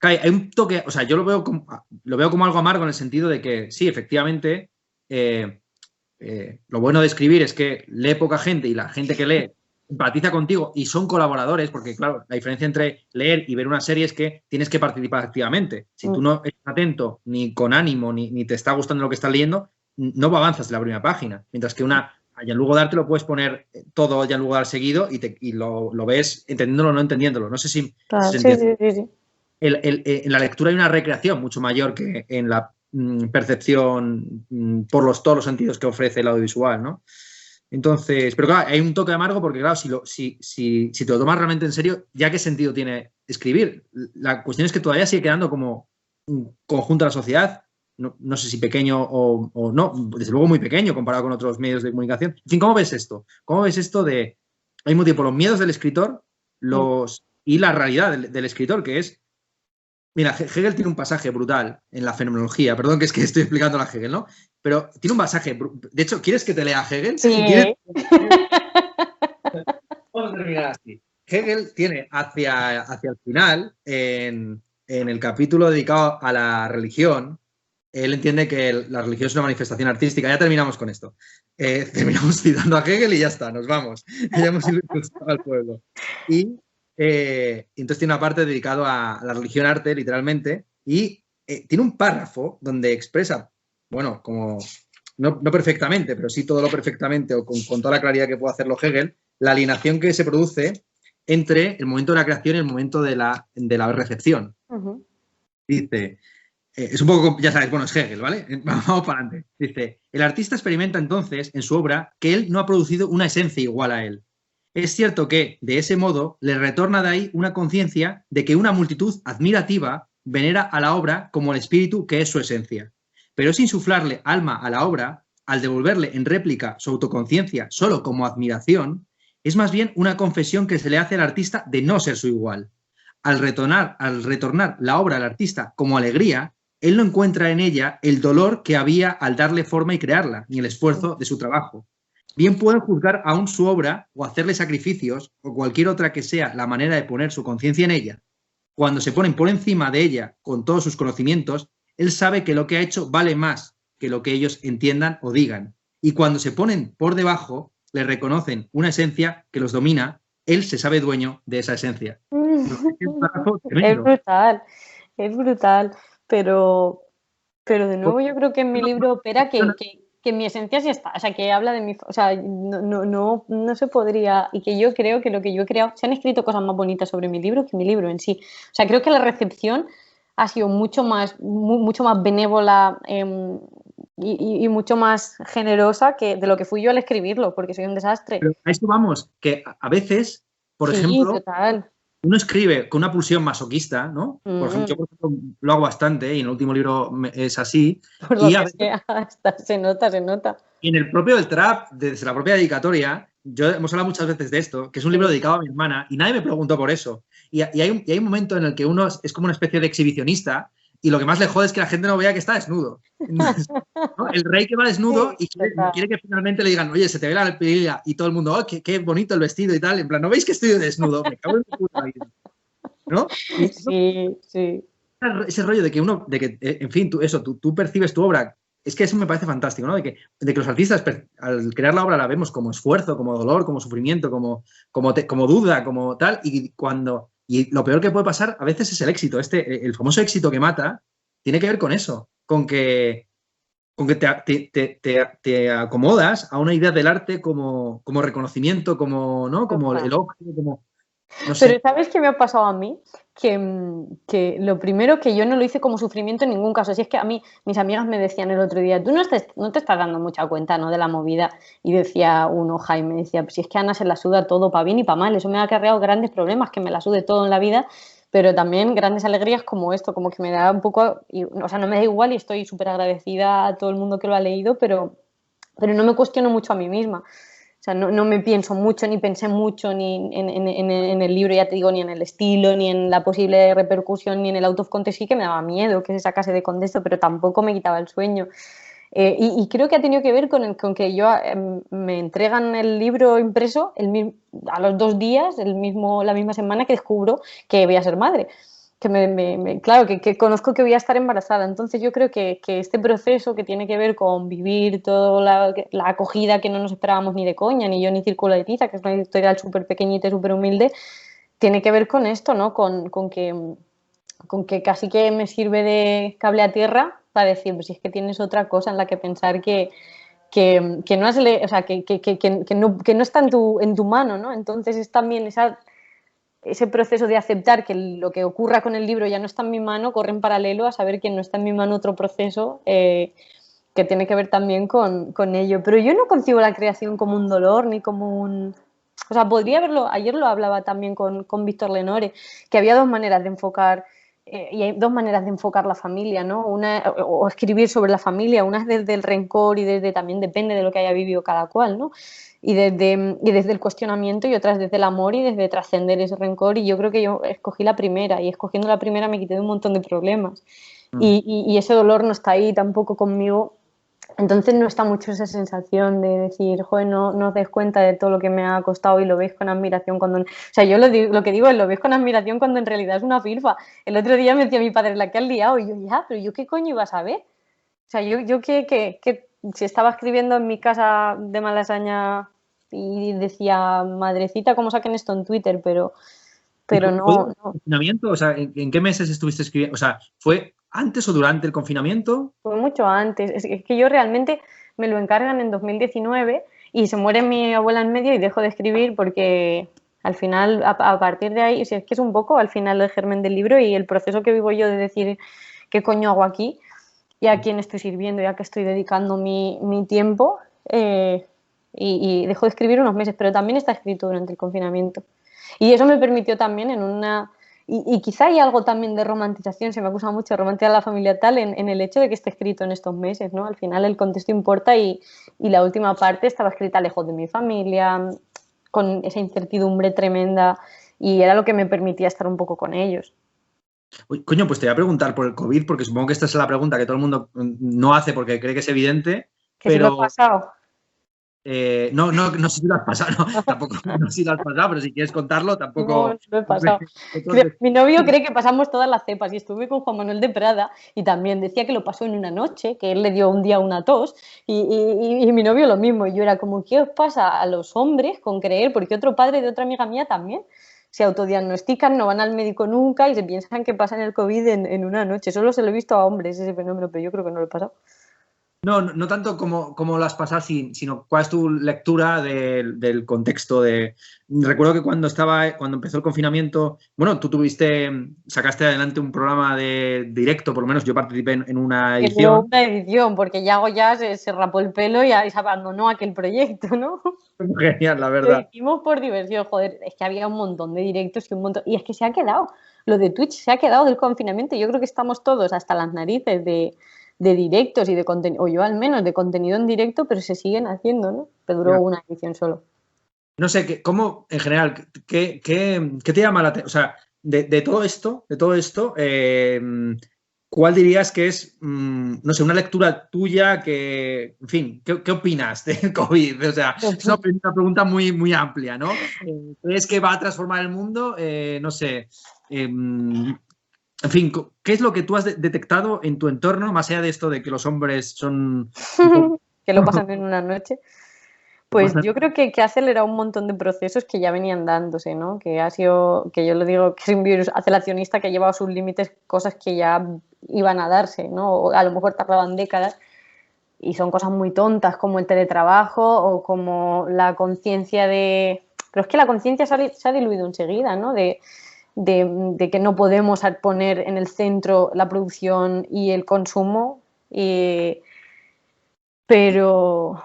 A: Hay un toque, o sea, yo lo veo como algo amargo en el sentido de que sí, efectivamente, lo bueno de escribir es que lee poca gente y la gente que lee empatiza contigo y son colaboradores, porque claro, la diferencia entre leer y ver una serie es que tienes que participar activamente. Si tú no estás atento, ni con ánimo, ni te está gustando lo que estás leyendo, no avanzas en la primera página. Mientras que a Jean-Luc Godard te lo puedes poner todo Jean-Luc Godard seguido y lo ves entendiéndolo o no entendiéndolo. No sé si
B: Claro,
A: se
B: sí,
A: entiende.
B: sí, sí, sí.
A: En la lectura hay una recreación mucho mayor que en la percepción por todos los sentidos que ofrece el audiovisual, ¿no? Entonces, pero claro, hay un toque amargo porque, claro, si te lo tomas realmente en serio, ¿ya qué sentido tiene escribir? La cuestión es que todavía sigue quedando como un conjunto de la sociedad, no sé si pequeño o no, desde luego muy pequeño comparado con otros medios de comunicación. En fin, ¿cómo ves esto? ¿Cómo ves esto de, al mismo tiempo, los miedos del escritor y la realidad del escritor, que es... Mira, Hegel tiene un pasaje brutal en la fenomenología. Perdón, que es que estoy explicando a Hegel, ¿no? Pero tiene un pasaje. De hecho, ¿quieres que te lea Hegel?
B: Sí.
A: Vamos a terminar así. Hegel tiene hacia el final, en el capítulo dedicado a la religión, él entiende que la religión es una manifestación artística. Ya terminamos con esto. Terminamos citando a Hegel y ya está, nos vamos. Ya hemos ilustrado al pueblo. Y entonces tiene una parte dedicada a la religión arte, literalmente, y tiene un párrafo donde expresa, bueno, como no perfectamente, pero sí todo lo perfectamente o con toda la claridad que puede hacerlo Hegel, la alienación que se produce entre el momento de la creación y el momento de la recepción. Dice, es un poco, ya sabes, bueno, es Hegel, ¿vale? Vamos para adelante. Dice, el artista experimenta entonces en su obra que él no ha producido una esencia igual a él. Es cierto que, de ese modo, le retorna de ahí una conciencia de que una multitud admirativa venera a la obra como el espíritu que es su esencia. Pero es insuflarle alma a la obra, al devolverle en réplica su autoconciencia solo como admiración, es más bien una confesión que se le hace al artista de no ser su igual. Al retornar la obra al artista como alegría, él no encuentra en ella el dolor que había al darle forma y crearla, ni el esfuerzo de su trabajo. Bien pueden juzgar aún su obra o hacerle sacrificios o cualquier otra que sea la manera de poner su conciencia en ella. Cuando se ponen por encima de ella con todos sus conocimientos, él sabe que lo que ha hecho vale más que lo que ellos entiendan o digan. Y cuando se ponen por debajo, le reconocen una esencia que los domina, él se sabe dueño de esa esencia.
B: Es brutal, pero de nuevo yo creo que en mi libro opera que mi esencia sí está, o sea, que habla de mi, o sea, no se podría, y que yo creo que lo que yo he creado, se han escrito cosas más bonitas sobre mi libro que mi libro en sí. O sea, creo que la recepción ha sido mucho más benévola y mucho más generosa que de lo que fui yo al escribirlo, porque soy un desastre.
A: Pero a esto vamos, que a veces, por
B: Sí,
A: ejemplo,
B: total.
A: uno escribe con una pulsión masoquista, ¿no? Por ejemplo, yo por ejemplo, lo hago bastante y en el último libro es así.
B: Por lo
A: Y a
B: que
A: veces,
B: sea, hasta se nota.
A: y en el propio del trap, desde la propia dedicatoria, hemos hablado muchas veces de esto, que es un libro dedicado a mi hermana y nadie me preguntó por eso. Y hay un momento en el que uno es como una especie de exhibicionista y lo que más le jode es que la gente no vea que está desnudo. Entonces, ¿no? El rey que va desnudo y quiere que finalmente le digan, oye, se te ve la pililla y todo el mundo, oh, qué bonito el vestido y tal. En plan, ¿no veis que estoy desnudo? Me cago en mi puta vida. ¿No? Y
B: sí.
A: ese rollo de que en fin, tú percibes tu obra, es que eso me parece fantástico, ¿no? De que los artistas, al crear la obra, la vemos como esfuerzo, como dolor, como sufrimiento, como duda, como tal, y lo peor que puede pasar a veces es el éxito. El famoso éxito que mata tiene que ver con eso, con que te acomodas a una idea del arte como reconocimiento, ¿no? Como el ojo, como... No sé.
B: Pero ¿sabes qué me ha pasado a mí? Que lo primero, que yo no lo hice como sufrimiento en ningún caso. Si es que a mí, mis amigas me decían el otro día, tú no te estás dando mucha cuenta, ¿no?, de la movida. Y decía uno, Jaime, decía, pues si es que a Ana se la suda todo, para bien y para mal. Eso me ha acarreado grandes problemas, que me la sude todo en la vida, pero también grandes alegrías como esto, como que me da un poco, o sea, no me da igual y estoy súper agradecida a todo el mundo que lo ha leído, pero no me cuestiono mucho a mí misma. O sea, no me pienso mucho, ni pensé mucho ni en el libro, ya te digo, ni en el estilo, ni en la posible repercusión, ni en el out of context, sí que me daba miedo que se sacase de contexto, pero tampoco me quitaba el sueño. Y creo que ha tenido que ver con que me entregan el libro impreso a los 2 días, la misma semana que descubro que voy a ser madre. claro, que conozco que voy a estar embarazada. Entonces yo creo que este proceso que tiene que ver con vivir toda la acogida que no nos esperábamos ni de coña, ni yo ni Círculo de Tiza, que es una editorial súper pequeñita y súper humilde, tiene que ver con esto, ¿no? Con que casi que me sirve de cable a tierra para decir, pues si es que tienes otra cosa en la que pensar que no has o sea, que no está en tu mano, ¿no? Entonces es también ese proceso de aceptar que lo que ocurra con el libro ya no está en mi mano, corre en paralelo a saber que no está en mi mano otro proceso que tiene que ver también con ello. Pero yo no concibo la creación como un dolor ni como un... O sea, podría haberlo, ayer lo hablaba también con Víctor Lenore, que había dos maneras de enfocar, y hay dos maneras de enfocar la familia, ¿no? O escribir sobre la familia, una es desde el rencor y desde también depende de lo que haya vivido cada cual, ¿no? Y desde el cuestionamiento y otras desde el amor y desde trascender ese rencor. Y yo creo que yo escogí la primera y escogiendo la primera me quité de un montón de problemas. Y ese dolor no está ahí tampoco conmigo. Entonces no está mucho esa sensación de decir, joder, no os des cuenta de todo lo que me ha costado y lo veis con admiración cuando... O sea, yo lo que digo es, lo veis con admiración cuando en realidad es una filfa. El otro día me decía mi padre, la que has liado, y yo, ya, pero yo qué coño iba a saber. O sea, yo que si estaba escribiendo en mi casa de Malasaña y decía, madrecita, ¿cómo saquen esto en Twitter? Pero no.
A: ¿Confinamiento? O sea, ¿en qué meses estuviste escribiendo? O sea, ¿fue antes o durante el confinamiento?
B: Fue mucho antes. Es que yo realmente me lo encargan en 2019 y se muere mi abuela en medio y dejo de escribir porque al final, a partir de ahí, o sea, es que es un poco al final el germen del libro y el proceso que vivo yo de decir qué coño hago aquí y a quién estoy sirviendo y a qué estoy dedicando mi tiempo. Y dejo de escribir unos meses, pero también está escrito durante el confinamiento. Y eso me permitió también en una... Y quizá hay algo también de romantización, se me acusa mucho de romantizar a la familia tal, en el hecho de que esté escrito en estos meses, ¿no? Al final el contexto importa y la última parte estaba escrita lejos de mi familia, con esa incertidumbre tremenda y era lo que me permitía estar un poco con ellos.
A: Uy, coño, pues te voy a preguntar por el COVID, porque supongo que esta es la pregunta que todo el mundo no hace porque cree que es evidente.
B: Que si lo he pasado.
A: No sé si lo has pasado, no, tampoco no sé si lo has pasado, pero si quieres contarlo, tampoco.
B: No, lo he pasado. Mi novio cree que pasamos todas las cepas y estuve con Juan Manuel de Prada y también decía que lo pasó en una noche, que él le dio un día una tos y mi novio lo mismo. Y yo era como, ¿qué os pasa a los hombres con creer? Porque otro padre de otra amiga mía también se autodiagnostican, no van al médico nunca y se piensan que pasan el COVID en una noche. Solo se lo he visto a hombres ese fenómeno, pero yo creo que no lo he pasado.
A: No tanto como lo has pasado, sino cuál es tu lectura del contexto. Recuerdo que cuando empezó el confinamiento, bueno, tú sacaste adelante un programa de directo, por lo menos yo participé en una edición.
B: Una edición, porque Yago ya se rapó el pelo y se abandonó aquel proyecto, ¿no?
A: Genial, la
B: Lo
A: verdad.
B: hicimos por diversión, joder, es que había un montón de directos y un montón... Y es que se ha quedado, lo de Twitch se ha quedado del confinamiento. Yo creo que estamos todos hasta las narices de directos y de contenido, o yo al menos, de contenido en directo, pero se siguen haciendo, ¿no? Pero duró una edición solo.
A: No sé, ¿cómo, en general, qué te llama la atención? O sea, de todo esto, ¿cuál dirías que es, no sé, una lectura tuya que, en fin, ¿qué opinas del COVID? O sea, es una pregunta muy, muy amplia, ¿no? ¿Crees que va a transformar el mundo? No sé. En fin, ¿qué es lo que tú has detectado en tu entorno, más allá de esto de que los hombres son...
B: que lo pasan en una noche? Pues yo creo que ha acelerado un montón de procesos que ya venían dándose, ¿no? Que ha sido, que yo lo digo, que es un virus aceleracionista que ha llevado a sus límites cosas que ya iban a darse, ¿no? O a lo mejor tardaban décadas y son cosas muy tontas como el teletrabajo o como la conciencia de... Pero es que la conciencia se ha diluido enseguida, ¿no? De que no podemos poner en el centro la producción y el consumo, pero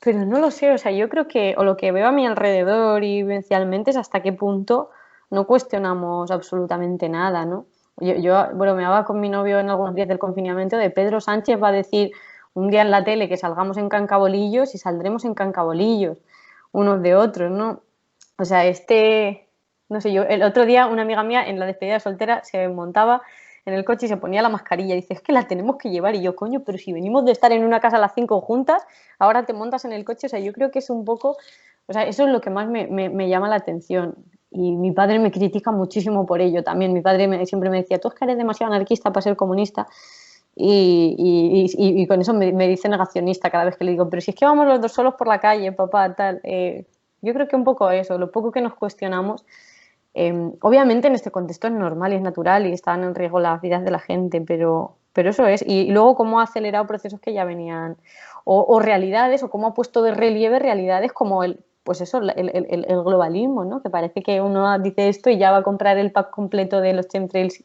B: no lo sé, o sea, yo creo que, o lo que veo a mi alrededor y vivencialmente es hasta qué punto no cuestionamos absolutamente nada, ¿no? Bueno, me hablaba con mi novio en algunos días del confinamiento de Pedro Sánchez va a decir un día en la tele que salgamos en cancabolillos y saldremos en cancabolillos, unos de otros, ¿no? O sea, no sé, el otro día una amiga mía en la despedida de soltera se montaba en el coche y se ponía la mascarilla. Y dice, es que la tenemos que llevar. Y yo, coño, pero si venimos de estar en una casa a las 5 juntas, ahora te montas en el coche. O sea, yo creo que es un poco, o sea, eso es lo que más me llama la atención. Y mi padre me critica muchísimo por ello también. Mi padre siempre me decía, tú es que eres demasiado anarquista para ser comunista. Y con eso me dice negacionista cada vez que le digo, pero si es que vamos los dos solos por la calle, papá, tal. Yo creo que un poco eso, lo poco que nos cuestionamos. Obviamente en este contexto es normal y es natural y están en riesgo las vidas de la gente, pero eso es. Y luego cómo ha acelerado procesos que ya venían, o realidades, o cómo ha puesto de relieve realidades como pues eso, el globalismo, ¿no? Que parece que uno dice esto y ya va a comprar el pack completo de los chemtrails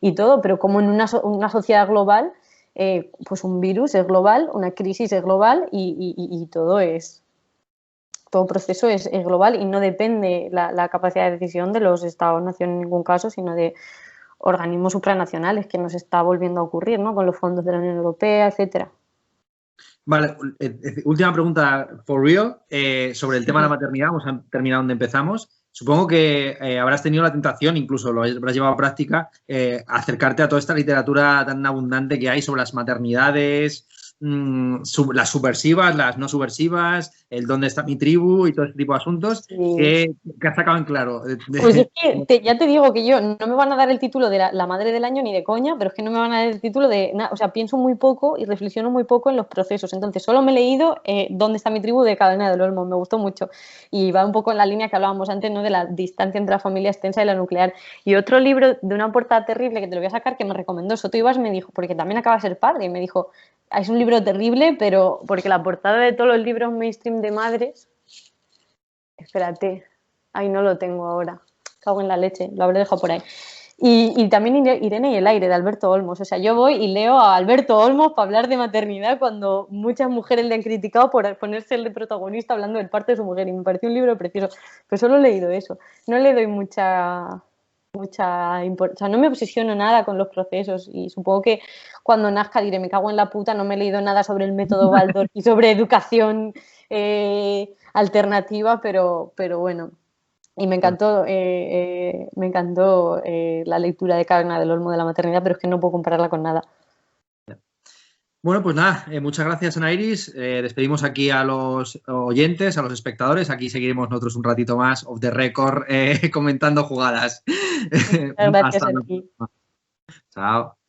B: y todo, pero como en una sociedad global, pues un virus es global, una crisis es global y todo proceso es global y no depende la capacidad de decisión de los Estados-nación en ningún caso, sino de organismos supranacionales, que nos está volviendo a ocurrir, ¿no? Con los fondos de la Unión Europea, etcétera.
A: Vale, última pregunta for real sobre el tema de la maternidad. Vamos a terminar donde empezamos. Supongo que habrás tenido la tentación, incluso lo habrás llevado a práctica, acercarte a toda esta literatura tan abundante que hay sobre las maternidades, las subversivas, las no subversivas, el dónde está mi tribu y todo este tipo de asuntos,
B: Sí.
A: que has sacado en claro.
B: Pues es que ya te digo que yo no me van a dar el título de la madre del año ni de coña, pero es que no me van a dar el título de nada. O sea, pienso muy poco y reflexiono muy poco en los procesos. Entonces, solo me he leído ¿Dónde está mi tribu? De Cadena del Olmo. Me gustó mucho. Y va un poco en la línea que hablábamos antes, ¿no? De la distancia entre la familia extensa y la nuclear. Y otro libro de una portada terrible que te lo voy a sacar, que me recomendó Soto Ibas, me dijo, porque también acaba de ser padre, y me dijo, es un libro terrible, pero porque la portada de todos los libros mainstream de madres. Espérate. Ay, no lo tengo ahora. Cago en la leche, lo habré dejado por ahí. Y también Irene y el aire, de Alberto Olmos. O sea, yo voy y leo a Alberto Olmos para hablar de maternidad cuando muchas mujeres le han criticado por ponerse el de protagonista hablando del parto de su mujer. Y me pareció un libro precioso. Pero solo he leído eso. No le doy mucha importancia. O sea, no me obsesiono nada con los procesos. Y supongo que cuando nazca diré, me cago en la puta, no me he leído nada sobre el método Waldorf y sobre educación alternativa, pero bueno. Y me encantó la lectura de Cadena del Olmo de la maternidad, pero es que no puedo compararla con nada.
A: Bueno, pues nada, muchas gracias, Ana Iris. Despedimos aquí a los oyentes, a los espectadores. Aquí seguiremos nosotros un ratito más, off the record, comentando jugadas.
B: Muchas gracias a ti.
A: Chao.